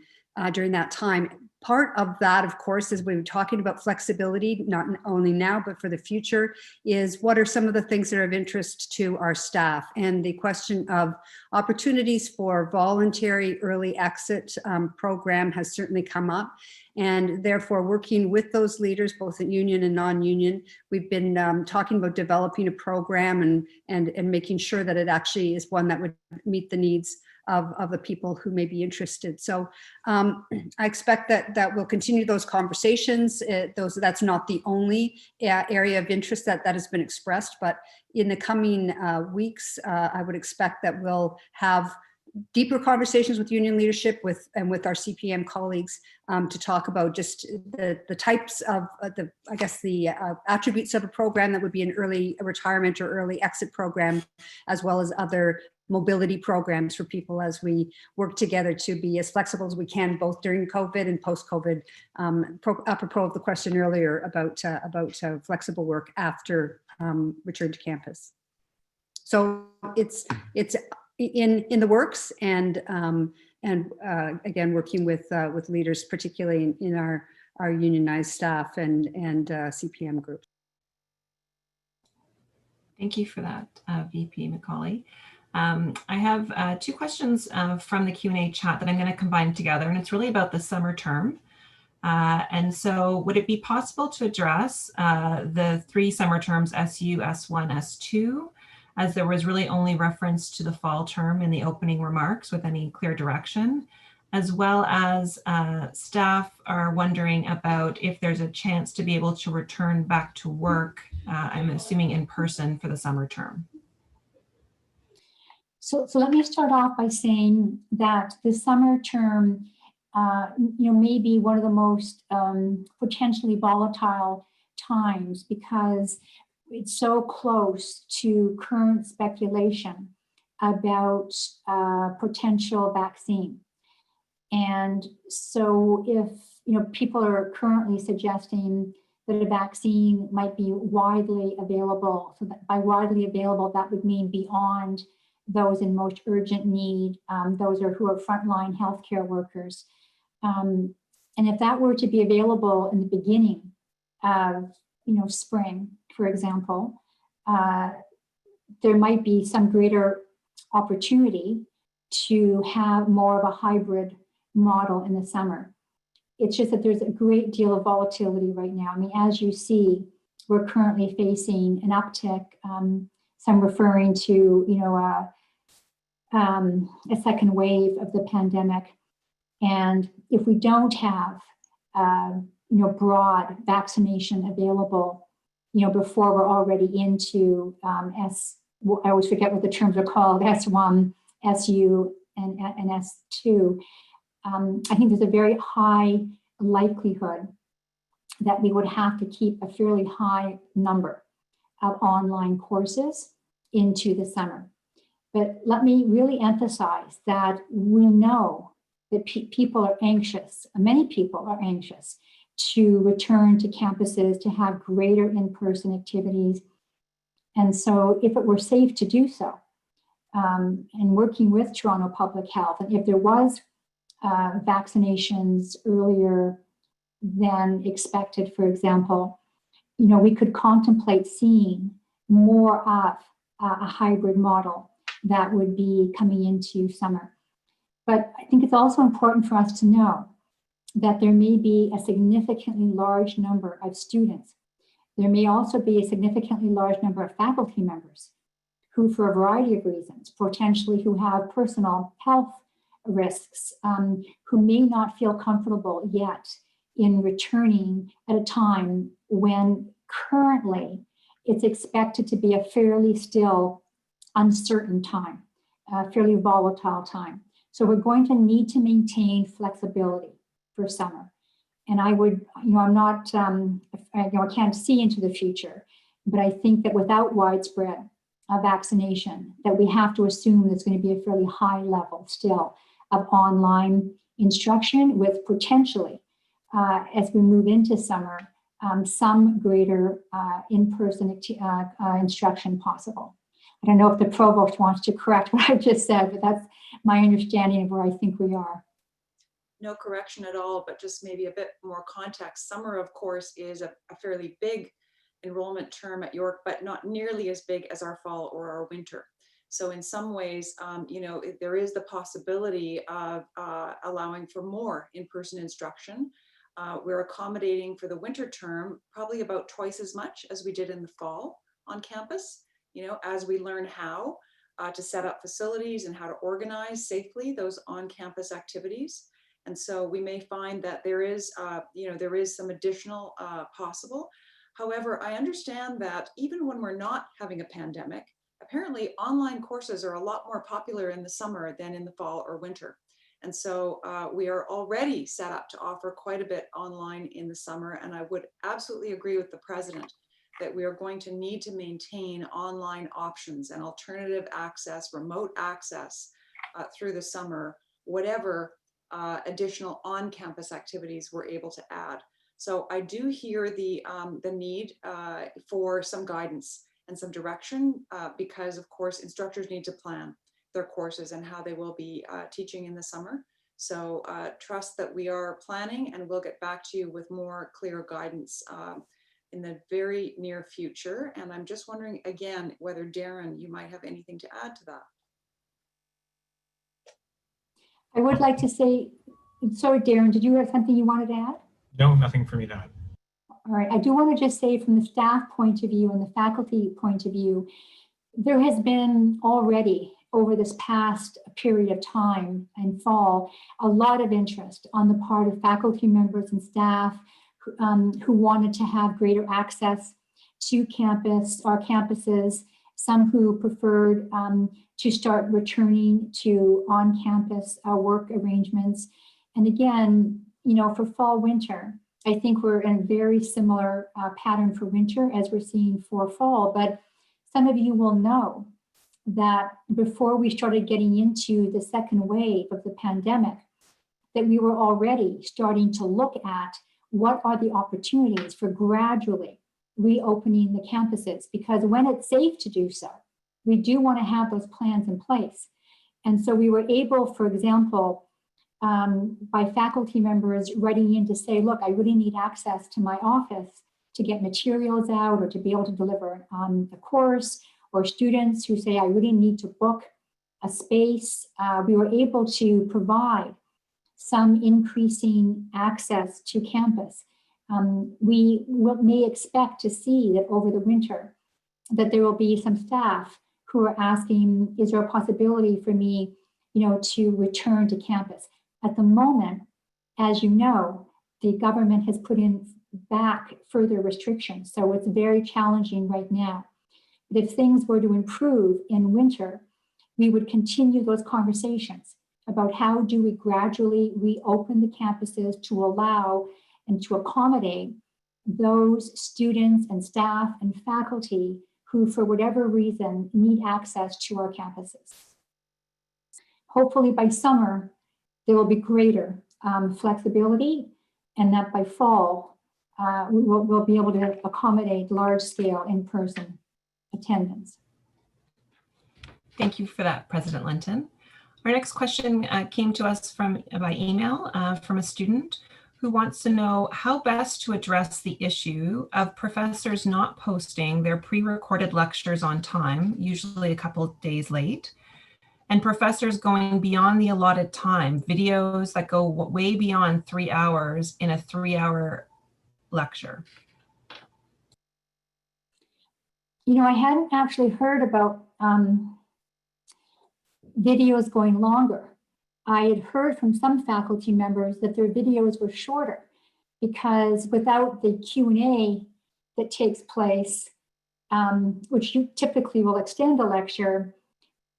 S5: during that time. Part of that, of course, as we were talking about flexibility, not only now, but for the future, is what are some of the things that are of interest to our staff? And the question of opportunities for voluntary early exit program has certainly come up. And therefore, working with those leaders, both in union and non-union, we've been talking about developing a program and making sure that it actually is one that would meet the needs of the people who may be interested. So I expect that we'll continue those conversations. That's not the only area of interest that has been expressed, but in the coming weeks, I would expect that we'll have deeper conversations with union leadership and with our CPM colleagues to talk about just the types of the attributes of a program that would be an early retirement or early exit program, as well as other mobility programs for people as we work together to be as flexible as we can, both during COVID and post-COVID, apropos of the question earlier about flexible work after return to campus. So it's in the works, and again, working with leaders, particularly in our unionized staff and CPM groups.
S1: Thank you for that, VP Macaulay. I have two questions from the Q&A chat that I'm going to combine together, and it's really about the summer term. And so would it be possible to address the 3 summer terms, SU, S1, S2, as there was really only reference to the fall term in the opening remarks with any clear direction, as well as staff are wondering about if there's a chance to be able to return back to work, I'm assuming in person, for the summer term.
S2: So let me start off by saying that the summer term may be one of the most potentially volatile times, because it's so close to current speculation about potential vaccine. And so if people are currently suggesting that a vaccine might be widely available, so that by widely available, that would mean beyond those in most urgent need, those who are frontline healthcare workers. And if that were to be available in the beginning of spring, for example, there might be some greater opportunity to have more of a hybrid model in the summer. It's just that there's a great deal of volatility right now. I mean, as you see, we're currently facing an uptick, some referring to, a second wave of the pandemic. And if we don't have, broad vaccination available, before we're already into I always forget what the terms are called, S1, SU, and S2, I think there's a very high likelihood that we would have to keep a fairly high number of online courses into the summer. But let me really emphasize that we know that people are anxious, many people are anxious to return to campuses, to have greater in-person activities. And so if it were safe to do so, and working with Toronto Public Health, and if there was vaccinations earlier than expected, for example, we could contemplate seeing more of a hybrid model that would be coming into summer. But I think it's also important for us to know that there may be a significantly large number of students. There may also be a significantly large number of faculty members who, for a variety of reasons, potentially who have personal health risks, who may not feel comfortable yet in returning at a time when currently it's expected to be a fairly still uncertain time, a fairly volatile time. So we're going to need to maintain flexibility for summer. And I would, I'm not, I can't see into the future, but I think that without widespread vaccination, that we have to assume there's going to be a fairly high level still of online instruction, with potentially, as we move into summer, some greater in-person instruction possible. I don't know if the provost wants to correct what I just said, but that's my understanding of where I think we are.
S4: No correction at all, but just maybe a bit more context. Summer, of course, is a fairly big enrollment term at York, but not nearly as big as our fall or our winter. So in some ways, there is the possibility of allowing for more in-person instruction. We're accommodating for the winter term probably about twice as much as we did in the fall on campus, as we learn how to set up facilities and how to organize safely those on-campus activities. And so we may find that there is some additional possible. However, I understand that even when we're not having a pandemic, apparently online courses are a lot more popular in the summer than in the fall or winter. And so we are already set up to offer quite a bit online in the summer. And I would absolutely agree with the president that we are going to need to maintain online options and alternative access, remote access through the summer, whatever additional on-campus activities we're able to add. So I do hear the need for some guidance and some direction because, of course, instructors need to plan their courses and how they will be teaching in the summer. So trust that we are planning, and we'll get back to you with more clear guidance in the very near future. And I'm just wondering again, whether Darren, you might have anything to add to that.
S2: I would like to say, sorry, Darren, did you have something you wanted to add?
S8: No, nothing for me to add.
S2: All right, I do want to just say from the staff point of view and the faculty point of view, there has been already over this past period of time and fall, a lot of interest on the part of faculty members and staff who wanted to have greater access to campus, our campuses, some who preferred to start returning to on-campus work arrangements. And again, you know, for fall, winter, I think we're in a very similar pattern for winter as we're seeing for fall, but some of you will know that before we started getting into the second wave of the pandemic, that we were already starting to look at what are the opportunities for gradually reopening the campuses, because when it's safe to do so, we do want to have those plans in place. And so we were able, for example, by faculty members writing in to say, look, I really need access to my office to get materials out or to be able to deliver a course, or students who say, I really need to book a space. We were able to provide some increasing access to campus. We may expect to see that over the winter, that there will be some staff who are asking, is there a possibility for me, you know, to return to campus? At the moment, as you know, the government has put in back further restrictions. So it's very challenging right now. But if things were to improve in winter, we would continue those conversations about how do we gradually reopen the campuses to allow and to accommodate those students and staff and faculty who, for whatever reason, need access to our campuses. Hopefully by summer, there will be greater flexibility, and that by fall, we'll be able to accommodate large-scale in-person attendance.
S1: Thank you for that, President Lenton. Our next question came to us by email from a student who wants to know how best to address the issue of professors not posting their pre-recorded lectures on time, usually a couple of days late, and professors going beyond the allotted time, videos that go way beyond 3 hours in a 3-hour lecture.
S2: You know, I hadn't actually heard about videos going longer. I had heard from some faculty members that their videos were shorter because without the Q&A that takes place, which you typically will extend a lecture,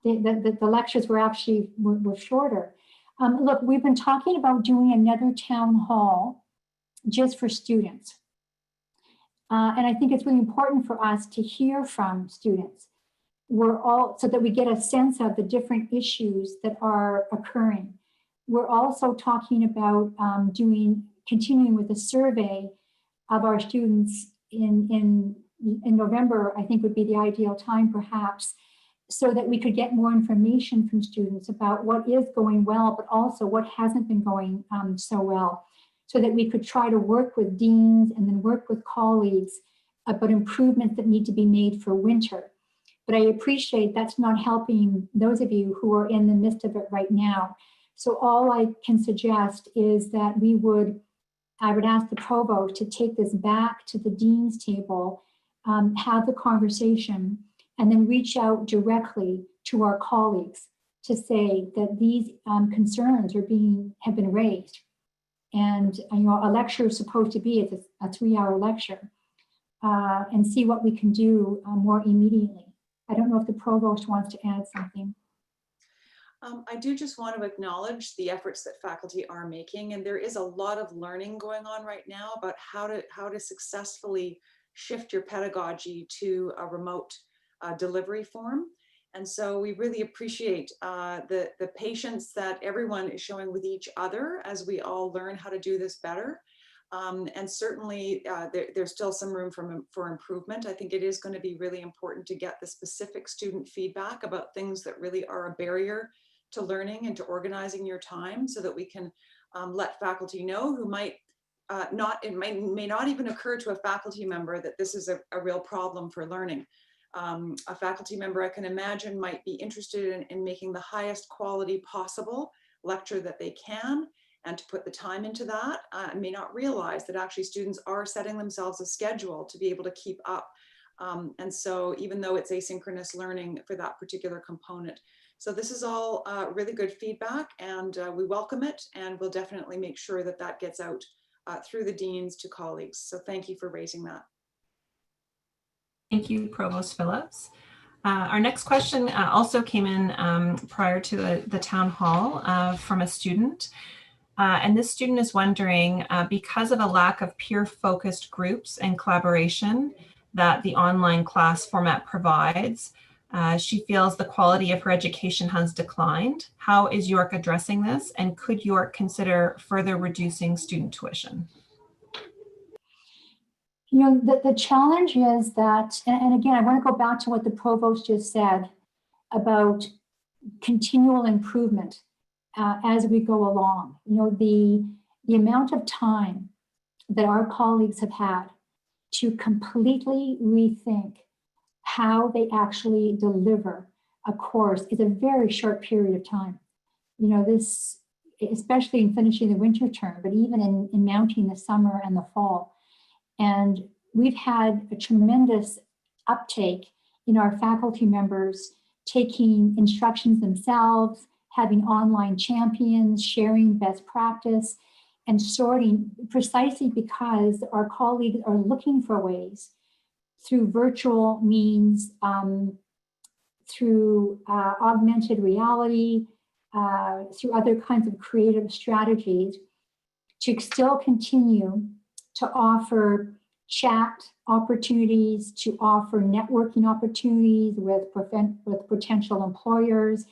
S2: the lectures were actually were shorter. Look, we've been talking about doing another town hall just for students. And I think it's really important for us to hear from students. So that we get a sense of the different issues that are occurring. We're also talking about continuing with a survey of our students in November, I think would be the ideal time perhaps, so that we could get more information from students about what is going well, but also what hasn't been going so well, so that we could try to work with deans and then work with colleagues about improvements that need to be made for winter. But I appreciate that's not helping those of you who are in the midst of it right now. So all I can suggest is that I would ask the provost to take this back to the dean's table, have the conversation, and then reach out directly to our colleagues to say that these concerns have been raised. And you know, a lecture is supposed to be a 3-hour lecture, and see what we can do more immediately. I don't know if the provost wants to add something.
S4: I do just want to acknowledge the efforts that faculty are making, and there is a lot of learning going on right now about how to successfully shift your pedagogy to a remote delivery form. And so we really appreciate the patience that everyone is showing with each other as we all learn how to do this better. And certainly there's still some room for improvement. I think it is going to be really important to get the specific student feedback about things that really are a barrier to learning and to organizing your time, so that we can let faculty know who might it may not even occur to a faculty member that this is a real problem for learning. A faculty member, I can imagine, might be interested in making the highest quality possible lecture that they can, and to put the time into that, may not realize that actually students are setting themselves a schedule to be able to keep up. And so even though it's asynchronous learning for that particular component. So this is all really good feedback, and we welcome it, and we'll definitely make sure that that gets out through the deans to colleagues. So thank you for raising that.
S1: Thank you, Provost Phillips. Our next question also came in prior to the town hall from a student. And this student is wondering, because of a lack of peer-focused groups and collaboration that the online class format provides, she feels the quality of her education has declined. How is York addressing this? And could York consider further reducing student tuition?
S2: You know, the challenge is that, and again, I want to go back to what the provost just said about continual improvement as we go along. You know, the amount of time that our colleagues have had to completely rethink how they actually deliver a course is a very short period of time. You know, this, especially in finishing the winter term, but even in mounting the summer and the fall. And we've had a tremendous uptake in our faculty members taking instructions themselves, having online champions, sharing best practice, and sorting, precisely because our colleagues are looking for ways through virtual means, through augmented reality, through other kinds of creative strategies, to still continue to offer chat opportunities, to offer networking opportunities with potential employers,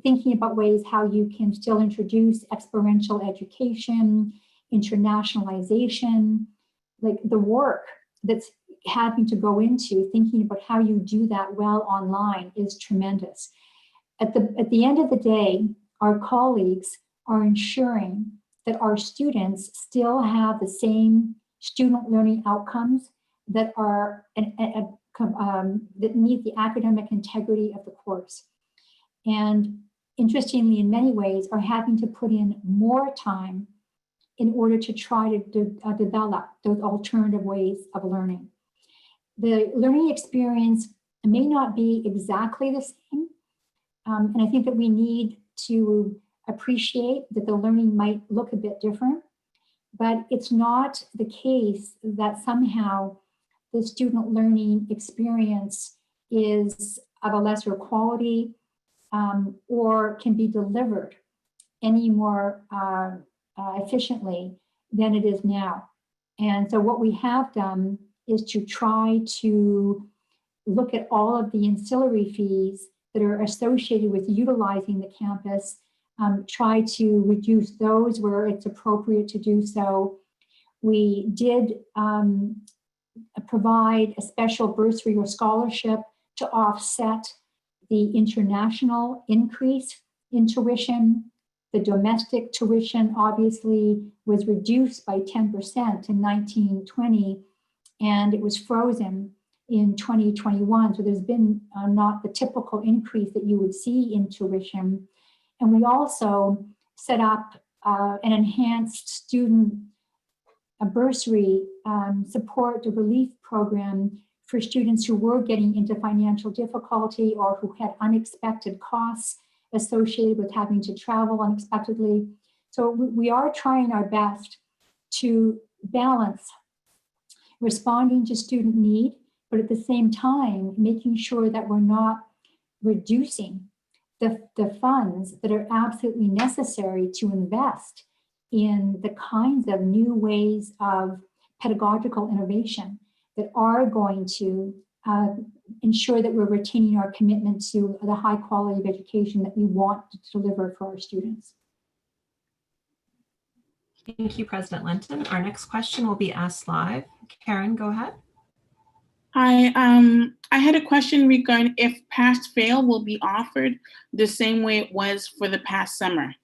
S2: thinking about ways how you can still introduce experiential education, internationalization, like the work that's having to go into thinking about how you do that well online is tremendous. At the end of the day, our colleagues are ensuring that our students still have the same student learning outcomes that are that meet the academic integrity of the course. And interestingly, in many ways, are having to put in more time in order to try to develop those alternative ways of learning. The learning experience may not be exactly the same. And I think that we need to appreciate that the learning might look a bit different, but it's not the case that somehow the student learning experience is of a lesser quality or can be delivered any more efficiently than it is now. And so what we have done is to try to look at all of the ancillary fees that are associated with utilizing the campus, try to reduce those where it's appropriate to do so. We did provide a special bursary or scholarship to offset the international increase in tuition. The domestic tuition obviously was reduced by 10% in 1920, and it was frozen in 2021. So there's been not the typical increase that you would see in tuition. And we also set up an enhanced student bursary support relief program for students who were getting into financial difficulty or who had unexpected costs associated with having to travel unexpectedly. So we are trying our best to balance responding to student need, but at the same time, making sure that we're not reducing the funds that are absolutely necessary to invest in the kinds of new ways of pedagogical innovation that are going to ensure that we're retaining our commitment to the high quality of education that we want to deliver for our students.
S1: Thank you, President Lenton. Our next question will be asked live. Karen, go ahead.
S10: Hi, I had a question regarding if pass-fail will be offered the same way it was for the past summer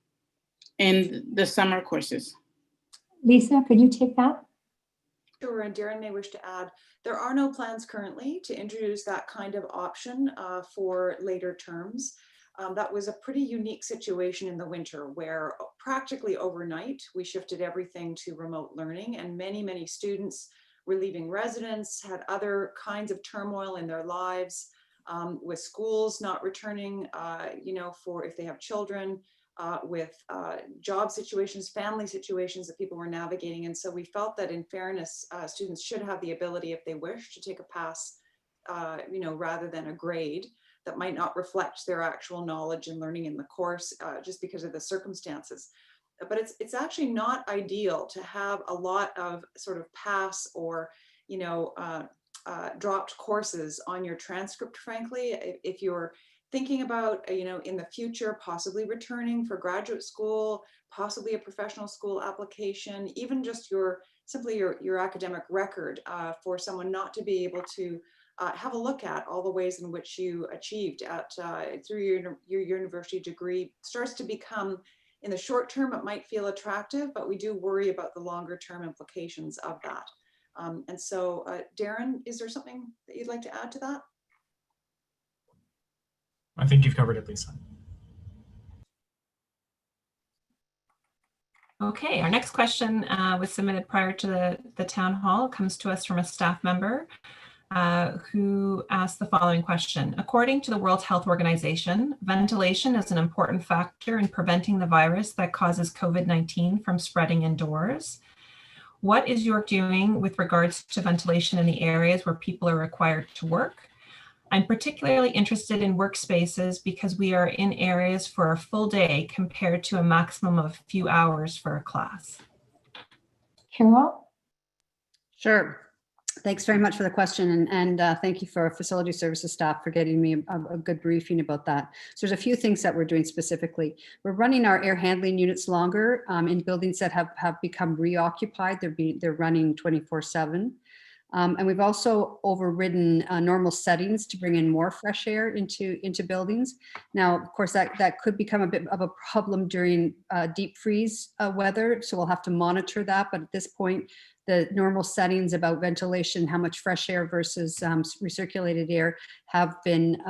S10: in the summer courses.
S2: Lisa, could you take that?
S4: Sure, and Darren may wish to add, there are no plans currently to introduce that kind of option for later terms. That was a pretty unique situation in the winter where practically overnight we shifted everything to remote learning, and many students were leaving residence, had other kinds of turmoil in their lives, with schools not returning, for if they have children, with job situations, family situations that people were navigating. And so we felt that in fairness, students should have the ability, if they wish, to take a pass, rather than a grade that might not reflect their actual knowledge and learning in the course, just because of the circumstances. But it's actually not ideal to have a lot of sort of pass or, dropped courses on your transcript, frankly. If you're thinking about, in the future, possibly returning for graduate school, possibly a professional school application, even just simply your academic record, for someone not to be able to have a look at all the ways in which you achieved through your university degree starts to become, in the short term, it might feel attractive, but we do worry about the longer term implications of that. And so, Darren, is there something that you'd like to add to that?
S8: I think you've covered it, Lisa.
S1: Okay, our next question was submitted prior to the town hall, comes to us from a staff member who asked the following question. According to the World Health Organization, ventilation is an important factor in preventing the virus that causes COVID-19 from spreading indoors. What is York doing with regards to ventilation in the areas where people are required to work? I'm particularly interested in workspaces because we are in areas for a full day compared to a maximum of a few hours for a class.
S2: Carol?
S5: Sure. Thanks very much for the question, and thank you for facility services staff for getting me a good briefing about that. So there's a few things that we're doing specifically. We're running our air handling units longer in buildings that have become reoccupied. They're running 24/7. And we've also overridden normal settings to bring in more fresh air into buildings. Now, of course, that could become a bit of a problem during deep freeze weather, so we'll have to monitor that. But at this point, the normal settings about ventilation, how much fresh air versus recirculated air have been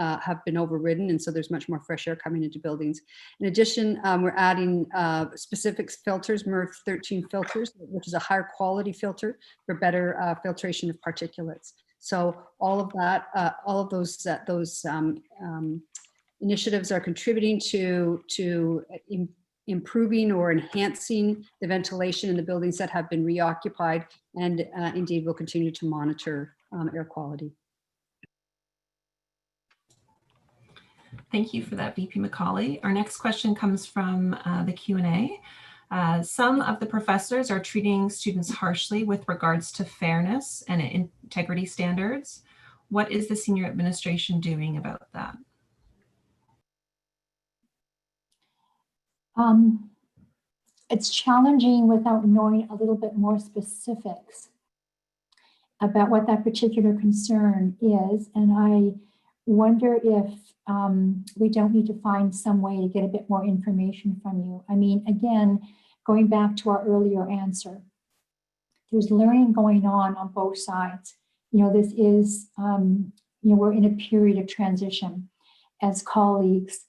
S5: overridden, and so there's much more fresh air coming into buildings. In addition, we're adding specific filters, MERV 13 filters, which is a higher quality filter for better filtration of particulates. So all of that, all of those initiatives are contributing to improving or enhancing the ventilation in the buildings that have been reoccupied, and indeed will continue to monitor air quality.
S1: Thank you for that, VP McCauley. Our next question comes from the Q&A. Some of the professors are treating students harshly with regards to fairness and integrity standards. What is the senior administration doing about that?
S2: It's challenging without knowing a little bit more specifics about what that particular concern is. And I wonder if we don't need to find some way to get a bit more information from you. I mean, again, going back to our earlier answer, there's learning going on both sides. This is, we're in a period of transition as colleagues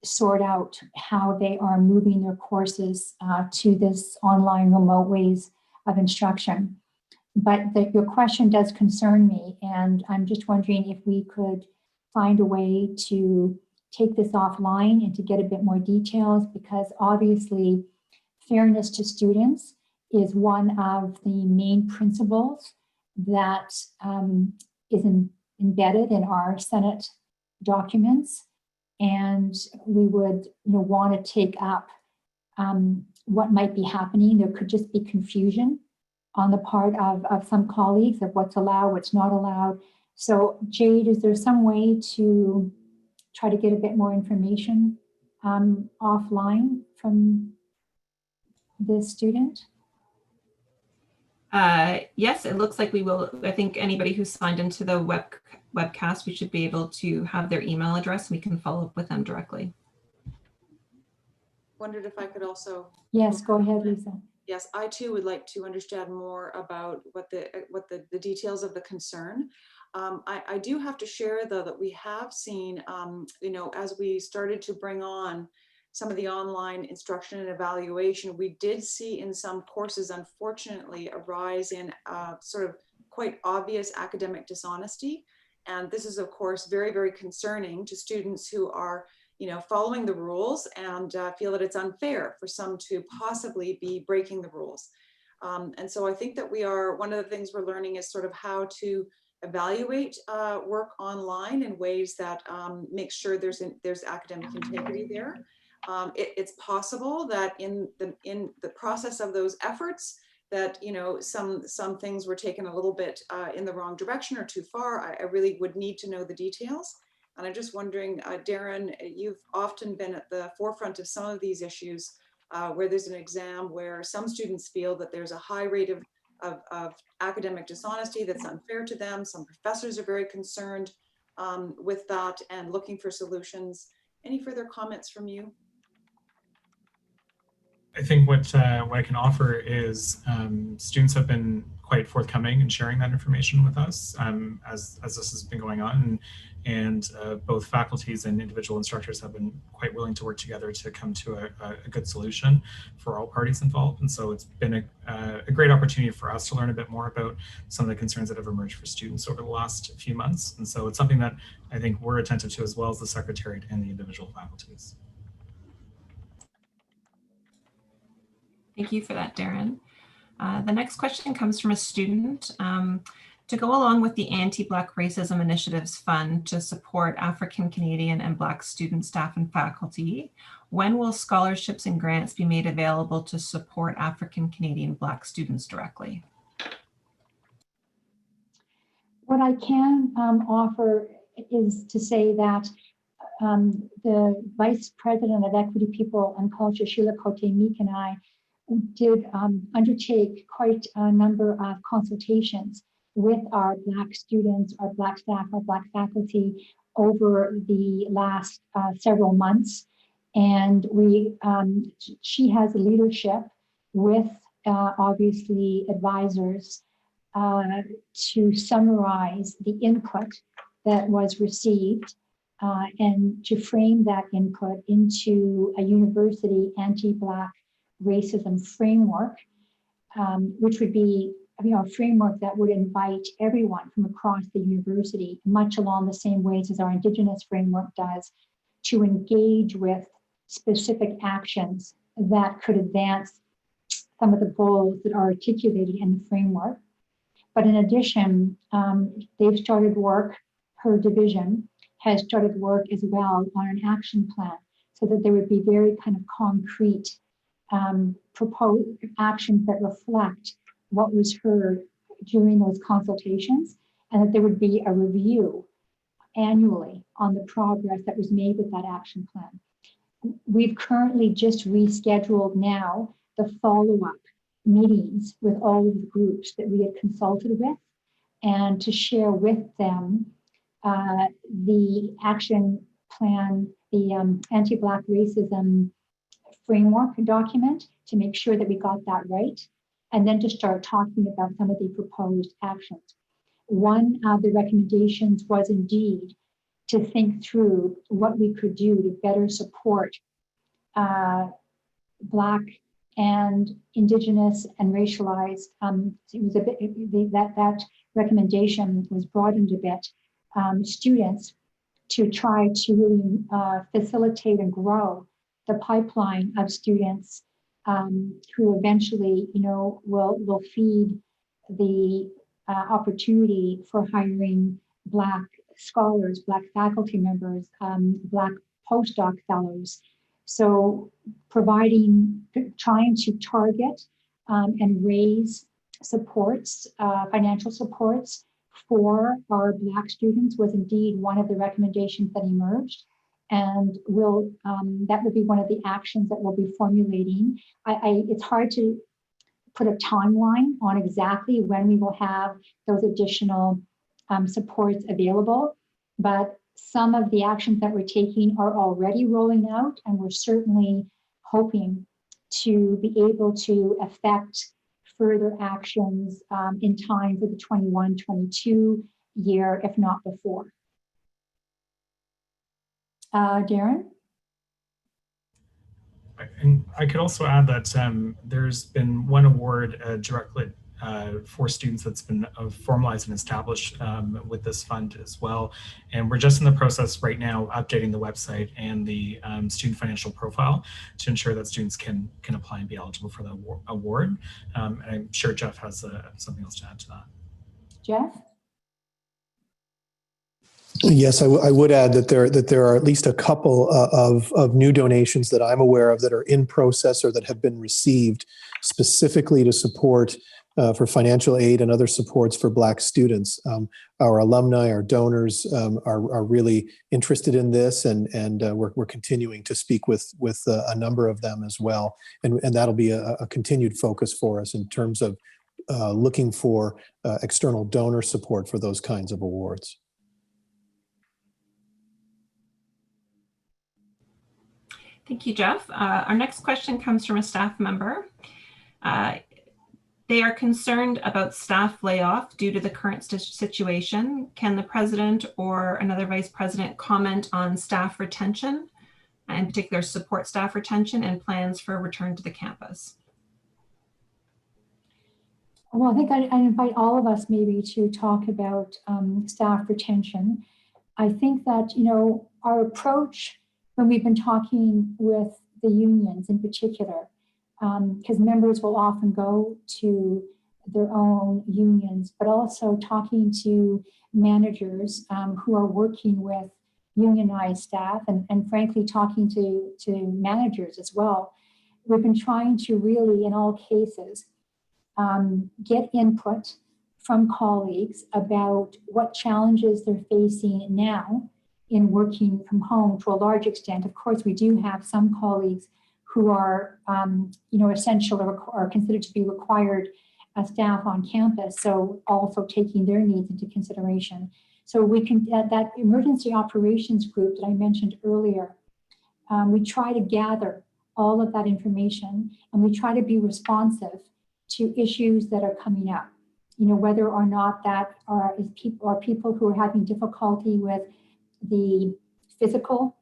S2: sort out how they are moving their courses to this online remote ways of instruction. But your question does concern me, and I'm just wondering if we could find a way to take this offline and to get a bit more details, because obviously fairness to students is one of the main principles that is embedded in our Senate documents. And we would want to take up what might be happening. There could just be confusion on the part of some colleagues of what's allowed, what's not allowed. So Jade, is there some way to try to get a bit more information offline from this student?
S1: Yes, it looks like we will. I think anybody who's signed into the webcast, we should be able to have their email address. We can follow up with them directly.
S4: Wondered if I could also.
S2: Yes, go ahead, Lisa.
S4: Yes, I too would like to understand more about what the details of the concern. I do have to share though that we have seen, you know, as we started to bring on some of the online instruction and evaluation, we did see in some courses, unfortunately, a rise in sort of quite obvious academic dishonesty. And this is, of course, very, very concerning to students who are, you know, following the rules and feel that it's unfair for some to possibly be breaking the rules. And so I think that one of the things we're learning is sort of how to evaluate work online in ways that make sure there's academic integrity there. It's possible that in the process of those efforts that, you know, some things were taken a little bit in the wrong direction or too far. I really would need to know the details. And I'm just wondering, Darren, you've often been at the forefront of some of these issues where there's an exam where some students feel that there's a high rate of academic dishonesty that's unfair to them. Some professors are very concerned with that and looking for solutions. Any further comments from you?
S8: I think what I can offer is students have been quite forthcoming in sharing that information with us as this has been going on, and both faculties and individual instructors have been quite willing to work together to come to a good solution for all parties involved. And so it's been a great opportunity for us to learn a bit more about some of the concerns that have emerged for students over the last few months. And so it's something that I think we're attentive to, as well as the Secretariat and the individual faculties.
S1: Thank you for that, Darren. The next question comes from a student. To go along with the Anti-Black Racism Initiatives Fund to support African Canadian and Black student staff and faculty, when will scholarships and grants be made available to support African Canadian Black students directly?
S2: What I can offer is to say that the Vice President of Equity, People and Culture, Sheila Cote-Meek, and I did undertake quite a number of consultations with our Black students, our Black staff, our Black faculty over the last several months. And she has leadership with obviously advisors to summarize the input that was received and to frame that input into a university anti-Black racism framework, which would be a framework that would invite everyone from across the university, much along the same ways as our Indigenous framework does, to engage with specific actions that could advance some of the goals that are articulated in the framework. But in addition, they've started work, her division has started work as well on an action plan so that there would be very kind of concrete proposed actions that reflect what was heard during those consultations, and that there would be a review annually on the progress that was made with that action plan. We've currently just rescheduled now the follow-up meetings with all of the groups that we had consulted with, and to share with them the action plan, the anti-Black racism framework document, to make sure that we got that right, and then to start talking about some of the proposed actions. One of the recommendations was indeed to think through what we could do to better support Black and Indigenous and racialized, it was a bit, that recommendation was broadened a bit, students, to try to really facilitate and grow the pipeline of students who eventually, will feed the opportunity for hiring Black scholars, Black faculty members, Black postdoc fellows. So trying to target and raise supports, financial supports for our Black students was indeed one of the recommendations that emerged, and that will be one of the actions that we'll be formulating. It's hard to put a timeline on exactly when we will have those additional supports available, but some of the actions that we're taking are already rolling out, and we're certainly hoping to be able to affect further actions in time for the 21-22 year, if not before. Darren?
S8: And I could also add that there's been one award directly for students that's been formalized and established with this fund as well. And we're just in the process right now updating the website and the student financial profile to ensure that students can apply and be eligible for the award. And I'm sure Jeff has something else to add to that.
S2: Jeff?
S6: Yes, I would add that there are at least a couple of new donations that I'm aware of that are in process or that have been received specifically to support for financial aid and other supports for Black students. Our alumni, our donors are really interested in this, and we're continuing to speak with a number of them as well. And that'll be a continued focus for us in terms of looking for external donor support for those kinds of awards.
S1: Thank you, Jeff. Our next question comes from a staff member. They are concerned about staff layoff due to the current situation. Can the president or another vice president comment on staff retention, in particular support staff retention and plans for return to the campus?
S2: Well, I think I invite all of us maybe to talk about staff retention. I think that, our approach when we've been talking with the unions in particular, because members will often go to their own unions, but also talking to managers who are working with unionized staff and frankly, talking to managers as well. We've been trying to really, in all cases, get input from colleagues about what challenges they're facing now in working from home to a large extent. Of course, we do have some colleagues who are, essential or considered to be required staff on campus. So also taking their needs into consideration. So we can, that emergency operations group that I mentioned earlier, we try to gather all of that information and we try to be responsive to issues that are coming up. Whether or not that are people who are having difficulty with the physical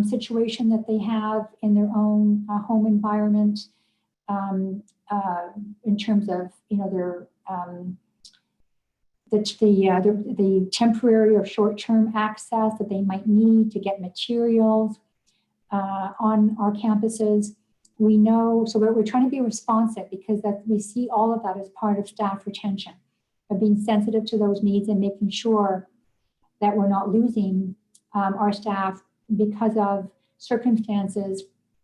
S2: situation that they have in their own home environment, in terms of the temporary or short-term access that they might need to get materials on our campuses. We know, so we're trying to be responsive because we see all of that as part of staff retention, of being sensitive to those needs and making sure that we're not losing our staff because of circumstances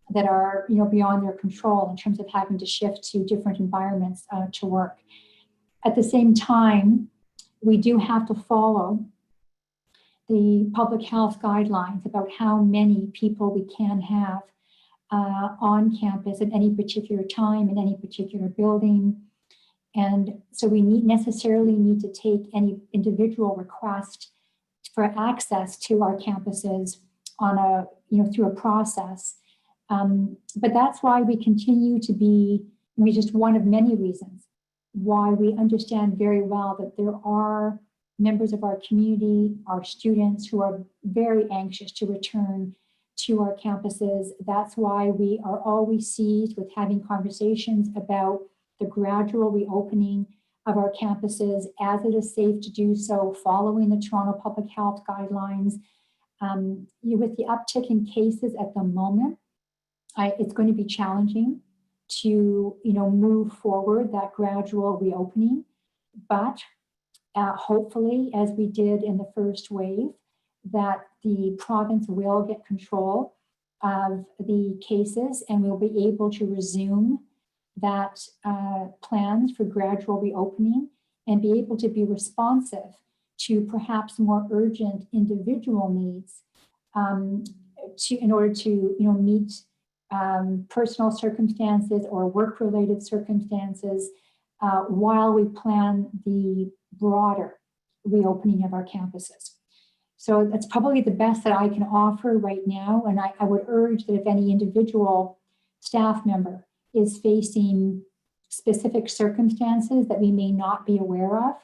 S2: that are beyond their control in terms of having to shift to different environments to work. At the same time, we do have to follow the public health guidelines about how many people we can have on campus at any particular time in any particular building. And so we necessarily need to take any individual request for access to our campuses on through a process. But that's why we continue to be, just one of many reasons why we understand very well that there are members of our community, our students who are very anxious to return to our campuses. That's why we are always seized with having conversations about the gradual reopening of our campuses as it is safe to do so, following the Toronto Public Health Guidelines. With the uptick in cases at the moment, it's going to be challenging to move forward that gradual reopening, but hopefully, as we did in the first wave, that the province will get control of the cases and we'll be able to resume that plans for gradual reopening and be able to be responsive to perhaps more urgent individual needs in order to meet personal circumstances or work-related circumstances while we plan the broader reopening of our campuses. So that's probably the best that I can offer right now. And I would urge that if any individual staff member is facing specific circumstances that we may not be aware of,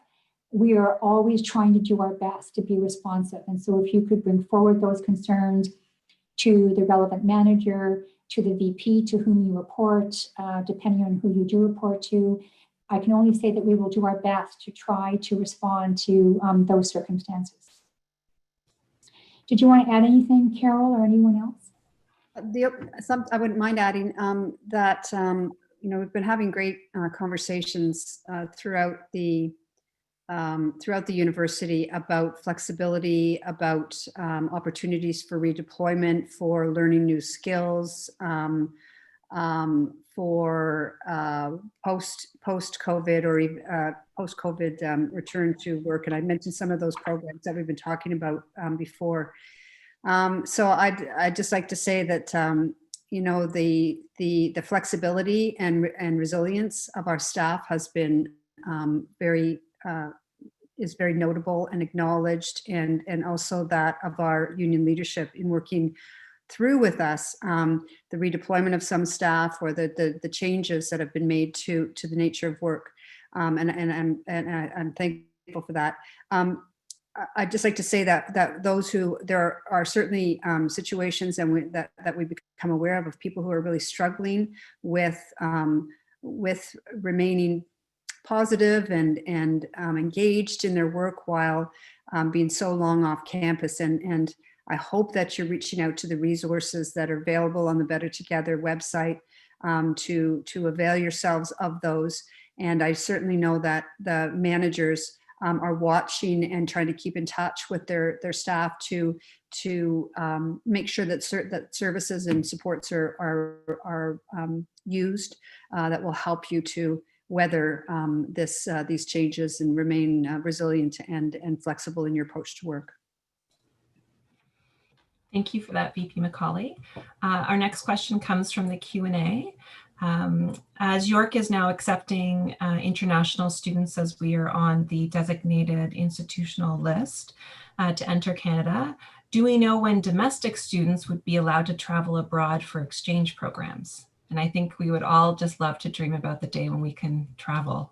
S2: we are always trying to do our best to be responsive. And so if you could bring forward those concerns to the relevant manager, to the VP to whom you report, depending on who you do report to, I can only say that we will do our best to try to respond to those circumstances. Did you want to add anything, Carol, or anyone else?
S5: I wouldn't mind adding that we've been having great conversations throughout the university about flexibility, about opportunities for redeployment, for learning new skills, for post-COVID or even post-COVID return to work. And I mentioned some of those programs that we've been talking about before. So I'd just like to say that the flexibility and resilience of our staff has been is very notable and acknowledged, and also that of our union leadership in working through with us the redeployment of some staff or the changes that have been made to the nature of work, and I'm thankful for that. I'd just like to say that there are certainly situations that we become aware of people who are really struggling with remaining positive and engaged in their work while being so long off campus. And I hope that you're reaching out to the resources that are available on the Better Together website to avail yourselves of those. And I certainly know that the managers are watching and trying to keep in touch with their staff to make sure that services and supports are used that will help you to weather these changes and remain resilient and flexible in your approach to work.
S1: Thank you for that, VP McCauley. Our next question comes from the Q&A. As York is now accepting international students as we are on the designated institutional list to enter Canada, do we know when domestic students would be allowed to travel abroad for exchange programs? And I think we would all just love to dream about the day when we can travel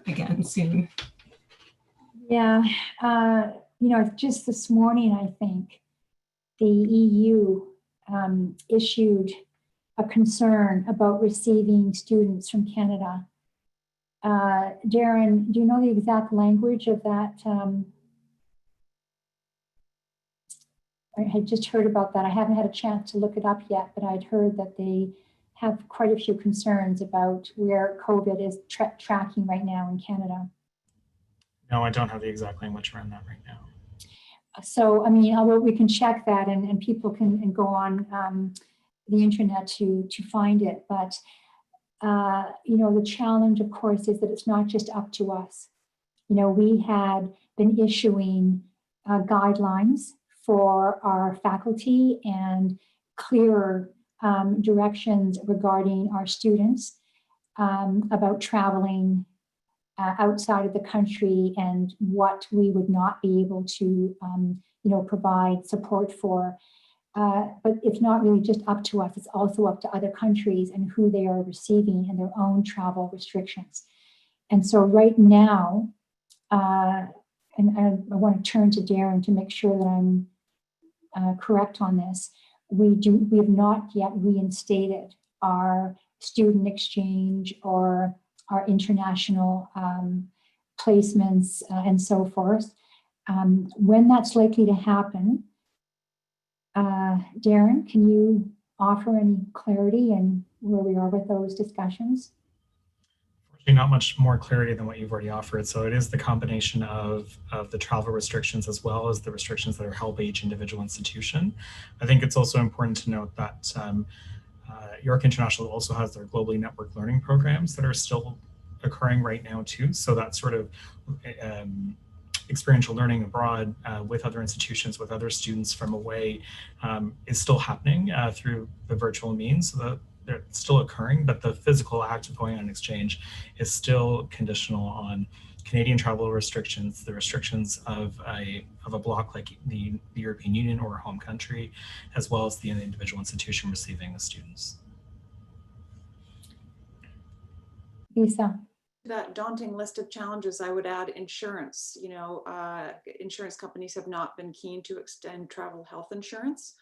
S1: again soon.
S2: Yeah, just this morning, I think, the EU issued a concern about receiving students from Canada. Darren, do you know the exact language of that? I had just heard about that. I haven't had a chance to look it up yet, but I'd heard that they have quite a few concerns about where COVID is tracking right now in Canada.
S8: No, I don't have the exact language around that right now.
S2: So, I mean, although we can check that and people can go on the internet to find it, but the challenge, of course, is that it's not just up to us. We had been issuing guidelines for our faculty and clearer directions regarding our students about traveling outside of the country and what we would not be able to, provide support for. But it's not really just up to us. It's also up to other countries and who they are receiving and their own travel restrictions. And so right now, and I want to turn to Darren to make sure that I'm correct on this. We have not yet reinstated our student exchange or our international placements and so forth. When that's likely to happen, Darren, can you offer any clarity in where we are with those discussions?
S8: Unfortunately, not much more clarity than what you've already offered. So it is the combination of the travel restrictions as well as the restrictions that are held by each individual institution. I think it's also important to note that York International also has their globally networked learning programs that are still occurring right now too. So that sort of experiential learning abroad with other institutions, with other students from away is still happening through the virtual means. So that they're still occurring, but the physical act of going on exchange is still conditional on Canadian travel restrictions, the restrictions of a bloc like the European Union or a home country, as well as the individual institution receiving the students.
S2: Lisa.
S4: That daunting list of challenges, I would add insurance. Insurance companies have not been keen to extend travel health insurance.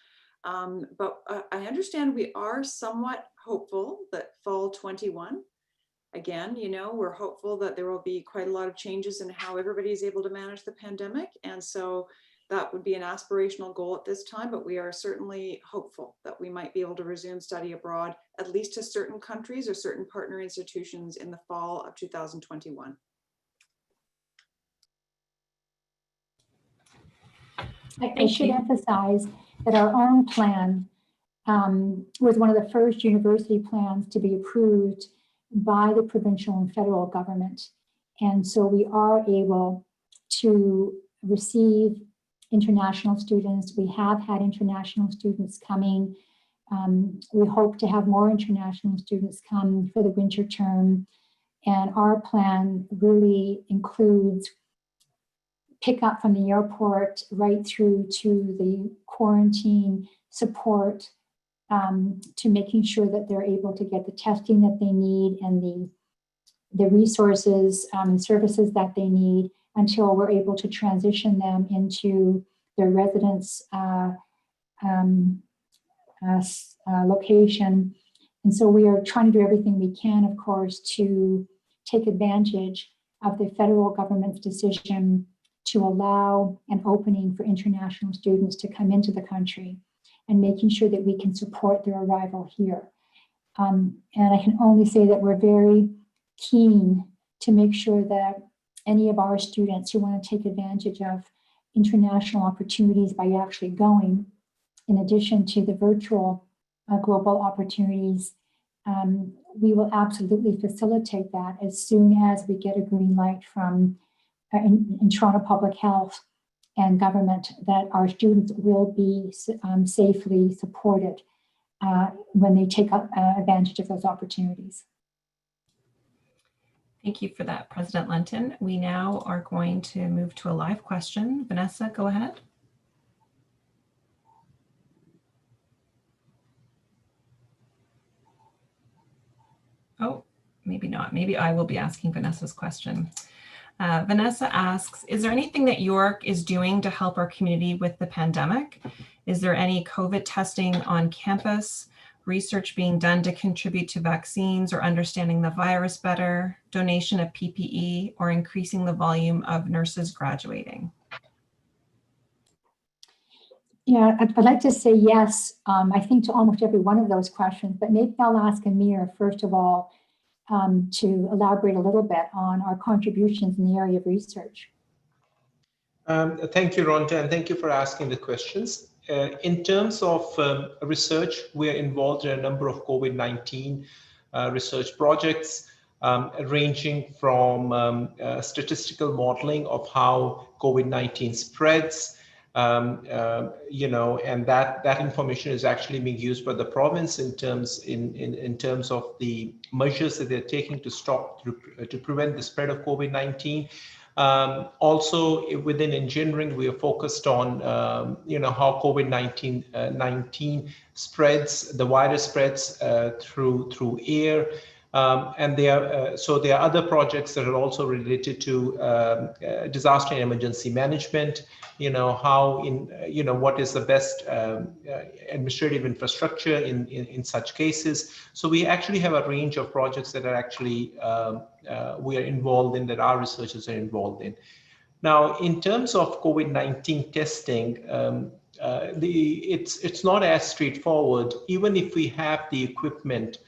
S4: But I understand we are somewhat hopeful that fall 21, again, we're hopeful that there will be quite a lot of changes in how everybody is able to manage the pandemic. And so that would be an aspirational goal at this time, but we are certainly hopeful that we might be able to resume study abroad, at least to certain countries or certain partner institutions in the fall of 2021.
S2: I should emphasize that our own plan was one of the first university plans to be approved by the provincial and federal government. And so we are able to receive international students. We have had international students coming. We hope to have more international students come for the winter term. And our plan really includes pick up from the airport right through to the quarantine support, to making sure that they're able to get the testing that they need and the resources and services that they need until we're able to transition them into their residence location. And so we are trying to do everything we can, of course, to take advantage of the federal government's decision to allow an opening for international students to come into the country and making sure that we can support their arrival here. And I can only say that we're very keen to make sure that any of our students who want to take advantage of international opportunities by actually going, in addition to the virtual global opportunities, we will absolutely facilitate that as soon as we get a green light from in Toronto Public Health and government that our students will be safely supported when they take advantage of those opportunities.
S1: Thank you for that, President Lenton. We now are going to move to a live question. Vanessa, go ahead. Oh, maybe not. Maybe I will be asking Vanessa's question. Vanessa asks, is there anything that York is doing to help our community with the pandemic? Is there any COVID testing on campus, research being done to contribute to vaccines or understanding the virus better, donation of PPE, or increasing the volume of nurses graduating?
S2: Yeah, I'd like to say yes, I think to almost every one of those questions, but maybe I'll ask Amir, first of all, to elaborate a little bit on our contributions in the area of research.
S7: Thank you, Rhonda, and thank you for asking the questions. In terms of research, we are involved in a number of COVID-19 research projects, ranging from statistical modeling of how COVID-19 spreads, and that information is actually being used by the province in terms of the measures that they're taking to prevent the spread of COVID-19. Also within engineering, we are focused on how COVID-19 spreads, the virus spreads through air. And there are other projects that are also related to disaster and emergency management. What is the best administrative infrastructure in such cases. So we actually have a range of projects that are actually we are involved in, that our researchers are involved in. Now, in terms of COVID-19 testing, it's not as straightforward. Even if we have the equipment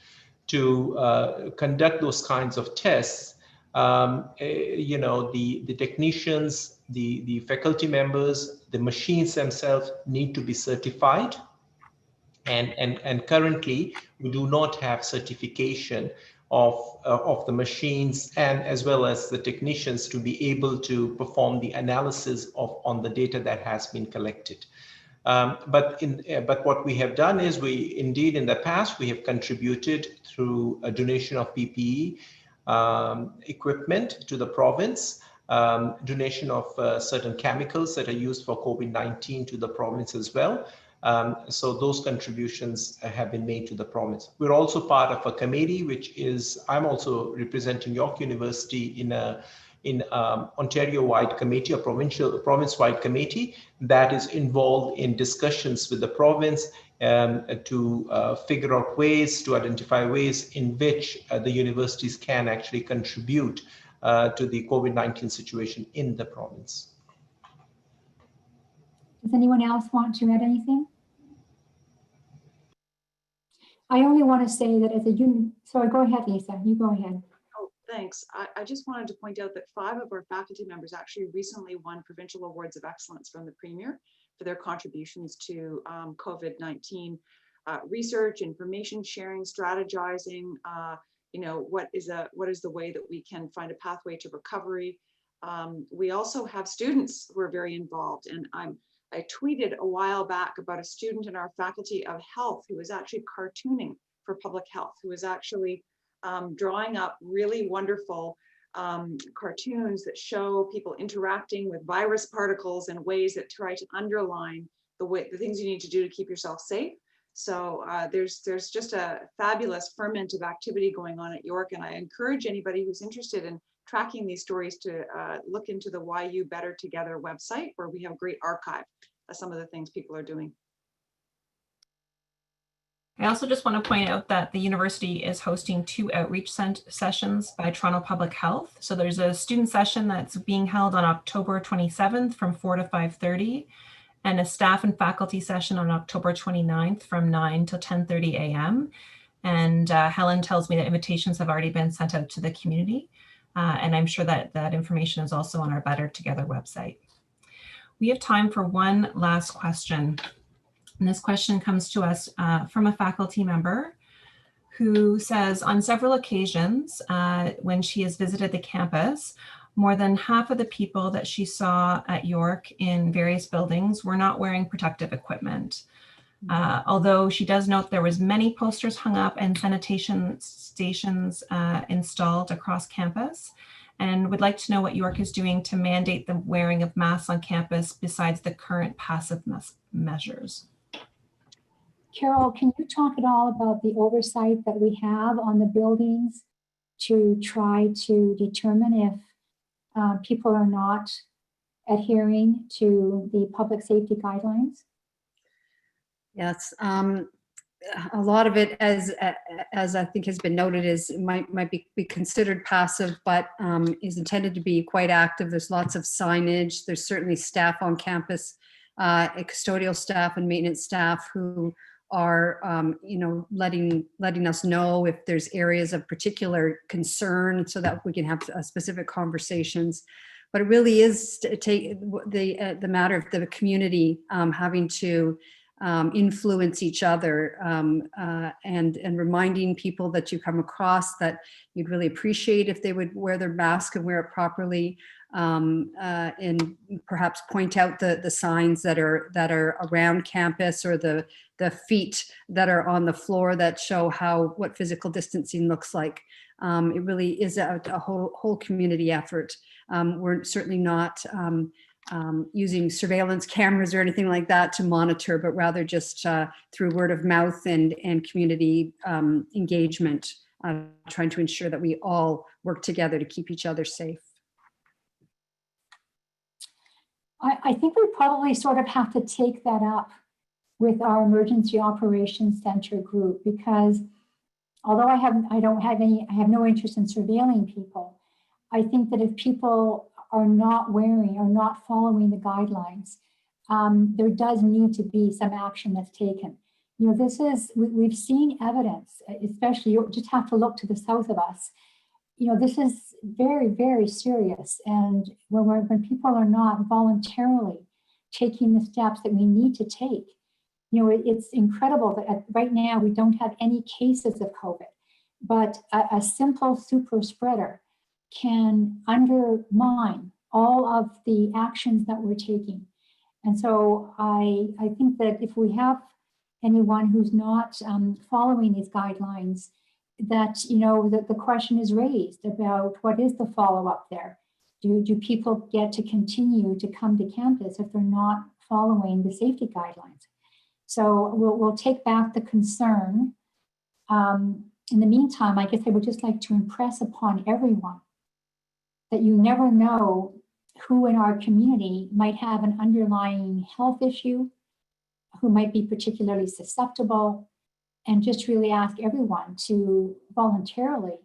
S7: to conduct those kinds of tests, the technicians, the faculty members, the machines themselves need to be certified. And currently, we do not have certification of the machines and as well as the technicians to be able to perform the analysis on the data that has been collected. But what we have done is indeed in the past, we have contributed through a donation of PPE equipment to the province, donation of certain chemicals that are used for COVID-19 to the province as well. So those contributions have been made to the province. We're also part of a committee, which is, I'm also representing York University in Ontario-wide committee, a province-wide committee that is involved in discussions with the province to figure out ways, to identify ways in which the universities can actually contribute to the COVID-19 situation in the province.
S2: Does anyone else want to add anything? I only want to say that as a union, sorry, go ahead, Lisa, you go ahead.
S4: Oh, thanks. I just wanted to point out that 5 of our faculty members actually recently won provincial awards of excellence from the Premier for their contributions to COVID-19 research, information sharing, strategizing, what is the way that we can find a pathway to recovery. We also have students who are very involved, and I tweeted a while back about a student in our faculty of health who was actually cartooning for public health, who was actually drawing up really wonderful cartoons that show people interacting with virus particles in ways that try to underline the things you need to do to keep yourself safe. So there's just a fabulous ferment of activity going on at York, and I encourage anybody who's interested in tracking these stories to look into the YU Better Together website, where we have a great archive of some of the things people are doing.
S1: I also just want to point out that the university is hosting 2 outreach sessions by Toronto Public Health. So there's a student session that's being held on October 27th from 4 to 5:30, and a staff and faculty session on October 29th from 9 to 10:30 a.m. And Helen tells me that invitations have already been sent out to the community. And I'm sure that that information is also on our Better Together website. We have time for one last question. And this question comes to us from a faculty member who says, on several occasions when she has visited the campus, more than half of the people that she saw at York in various buildings were not wearing protective equipment. Although she does note there was many posters hung up and sanitation stations installed across campus, and would like to know what York is doing to mandate the wearing of masks on campus besides the current passive measures.
S2: Carol, can you talk at all about the oversight that we have on the buildings to try to determine if people are not adhering to the public safety guidelines?
S5: Yes, a lot of it, as I think has been noted, might be considered passive, but is intended to be quite active. There's lots of signage. There's certainly staff on campus, custodial staff and maintenance staff who are, letting us know if there's areas of particular concern, so that we can have specific conversations. But it really is to take the matter of the community having to influence each other and reminding people that you come across that you'd really appreciate if they would wear their mask and wear it properly, and perhaps point out the signs that are around campus, or the feet that are on the floor that show what physical distancing looks like. It really is a whole community effort. We're certainly not using surveillance cameras or anything like that to monitor, but rather just through word of mouth and community engagement, trying to ensure that we all work together to keep each other safe.
S2: I think we probably sort of have to take that up with our Emergency Operations Center group, because although I have no interest in surveilling people, I think that if people are not wearing or not following the guidelines, there does need to be some action that's taken. We've seen evidence, especially you just have to look to the south of us. This is very, very serious. And when people are not voluntarily taking the steps that we need to take, it's incredible that right now we don't have any cases of COVID, but a simple super spreader can undermine all of the actions that we're taking. And so I think that if we have anyone who's not following these guidelines, that, that the question is raised about what is the follow-up there? Do people get to continue to come to campus if they're not following the safety guidelines? So we'll take back the concern. In the meantime, I guess I would just like to impress upon everyone that you never know who in our community might have an underlying health issue, who might be particularly susceptible, and just really ask everyone to voluntarily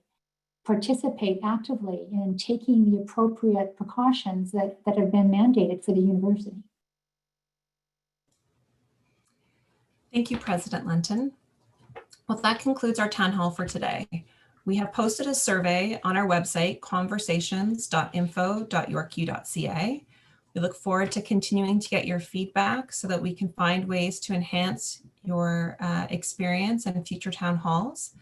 S2: participate actively in taking the appropriate precautions that have been mandated for the university.
S1: Thank you, President Lenton. Well, that concludes our town hall for today. We have posted a survey on our website, conversations.info.yorku.ca. We look forward to continuing to get your feedback so that we can find ways to enhance your experience in future town halls.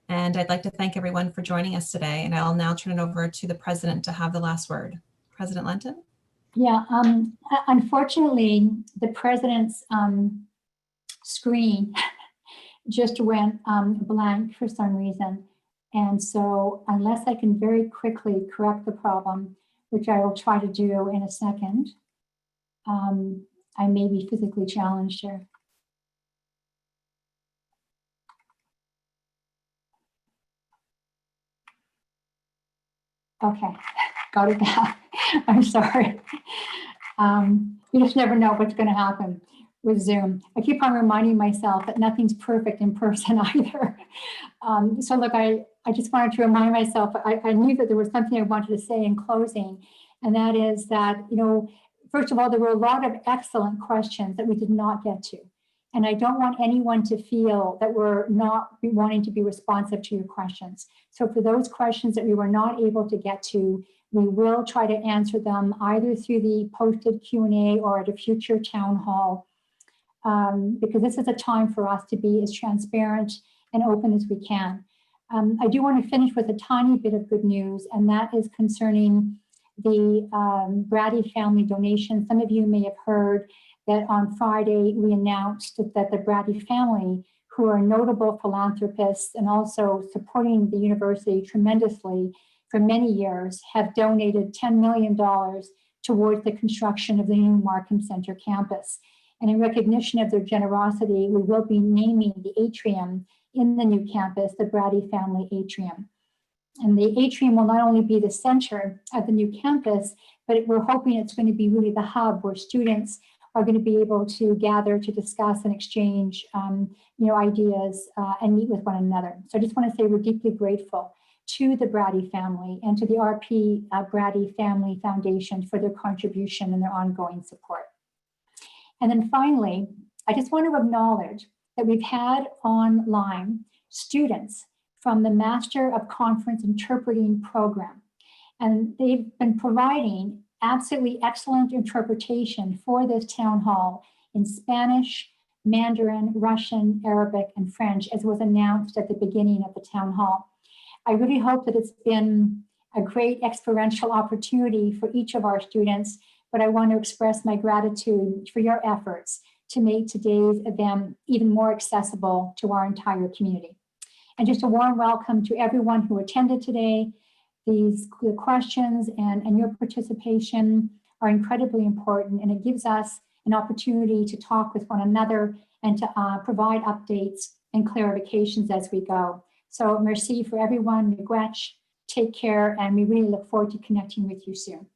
S1: And I'd like to thank everyone for joining us today. And I'll now turn it over to the president to have the last word. President Lenton?
S2: Yeah, unfortunately, the president's screen just went blank for some reason. And so unless I can very quickly correct the problem, which I will try to do in a second, I may be physically challenged here. Okay, got it back. I'm sorry. You just never know what's going to happen with Zoom. I keep on reminding myself that nothing's perfect in person either. So look, I just wanted to remind myself, I knew that there was something I wanted to say in closing, and that is that, first of all, there were a lot of excellent questions that we did not get to. And I don't want anyone to feel that we're not wanting to be responsive to your questions. So for those questions that we were not able to get to, we will try to answer them either through the posted Q&A or at a future town hall, because this is a time for us to be as transparent and open as we can. I do want to finish with a tiny bit of good news, and that is concerning the Brady family donation. Some of you may have heard that on Friday we announced that the Brady family, who are notable philanthropists and also supporting the university tremendously for many years, have donated $10 million towards the construction of the new Markham Center campus. And in recognition of their generosity, we will be naming the atrium in the new campus, the Brady Family Atrium. And the atrium will not only be the center of the new campus, but we're hoping it's going to be really the hub where students are going to be able to gather to discuss and exchange ideas and meet with one another. So I just want to say we're deeply grateful to the Brady family and to the RP Brady Family Foundation for their contribution and their ongoing support. And then finally, I just want to acknowledge that we've had online students from the Master of Conference Interpreting program, and they've been providing absolutely excellent interpretation for this town hall in Spanish, Mandarin, Russian, Arabic, and French, as was announced at the beginning of the town hall. I really hope that it's been a great experiential opportunity for each of our students, but I want to express my gratitude for your efforts to make today's event even more accessible to our entire community. And just a warm welcome to everyone who attended today. The questions and your participation are incredibly important, and it gives us an opportunity to talk with one another and to provide updates and clarifications as we go. So merci for everyone, miigwech, take care, and we really look forward to connecting with you soon.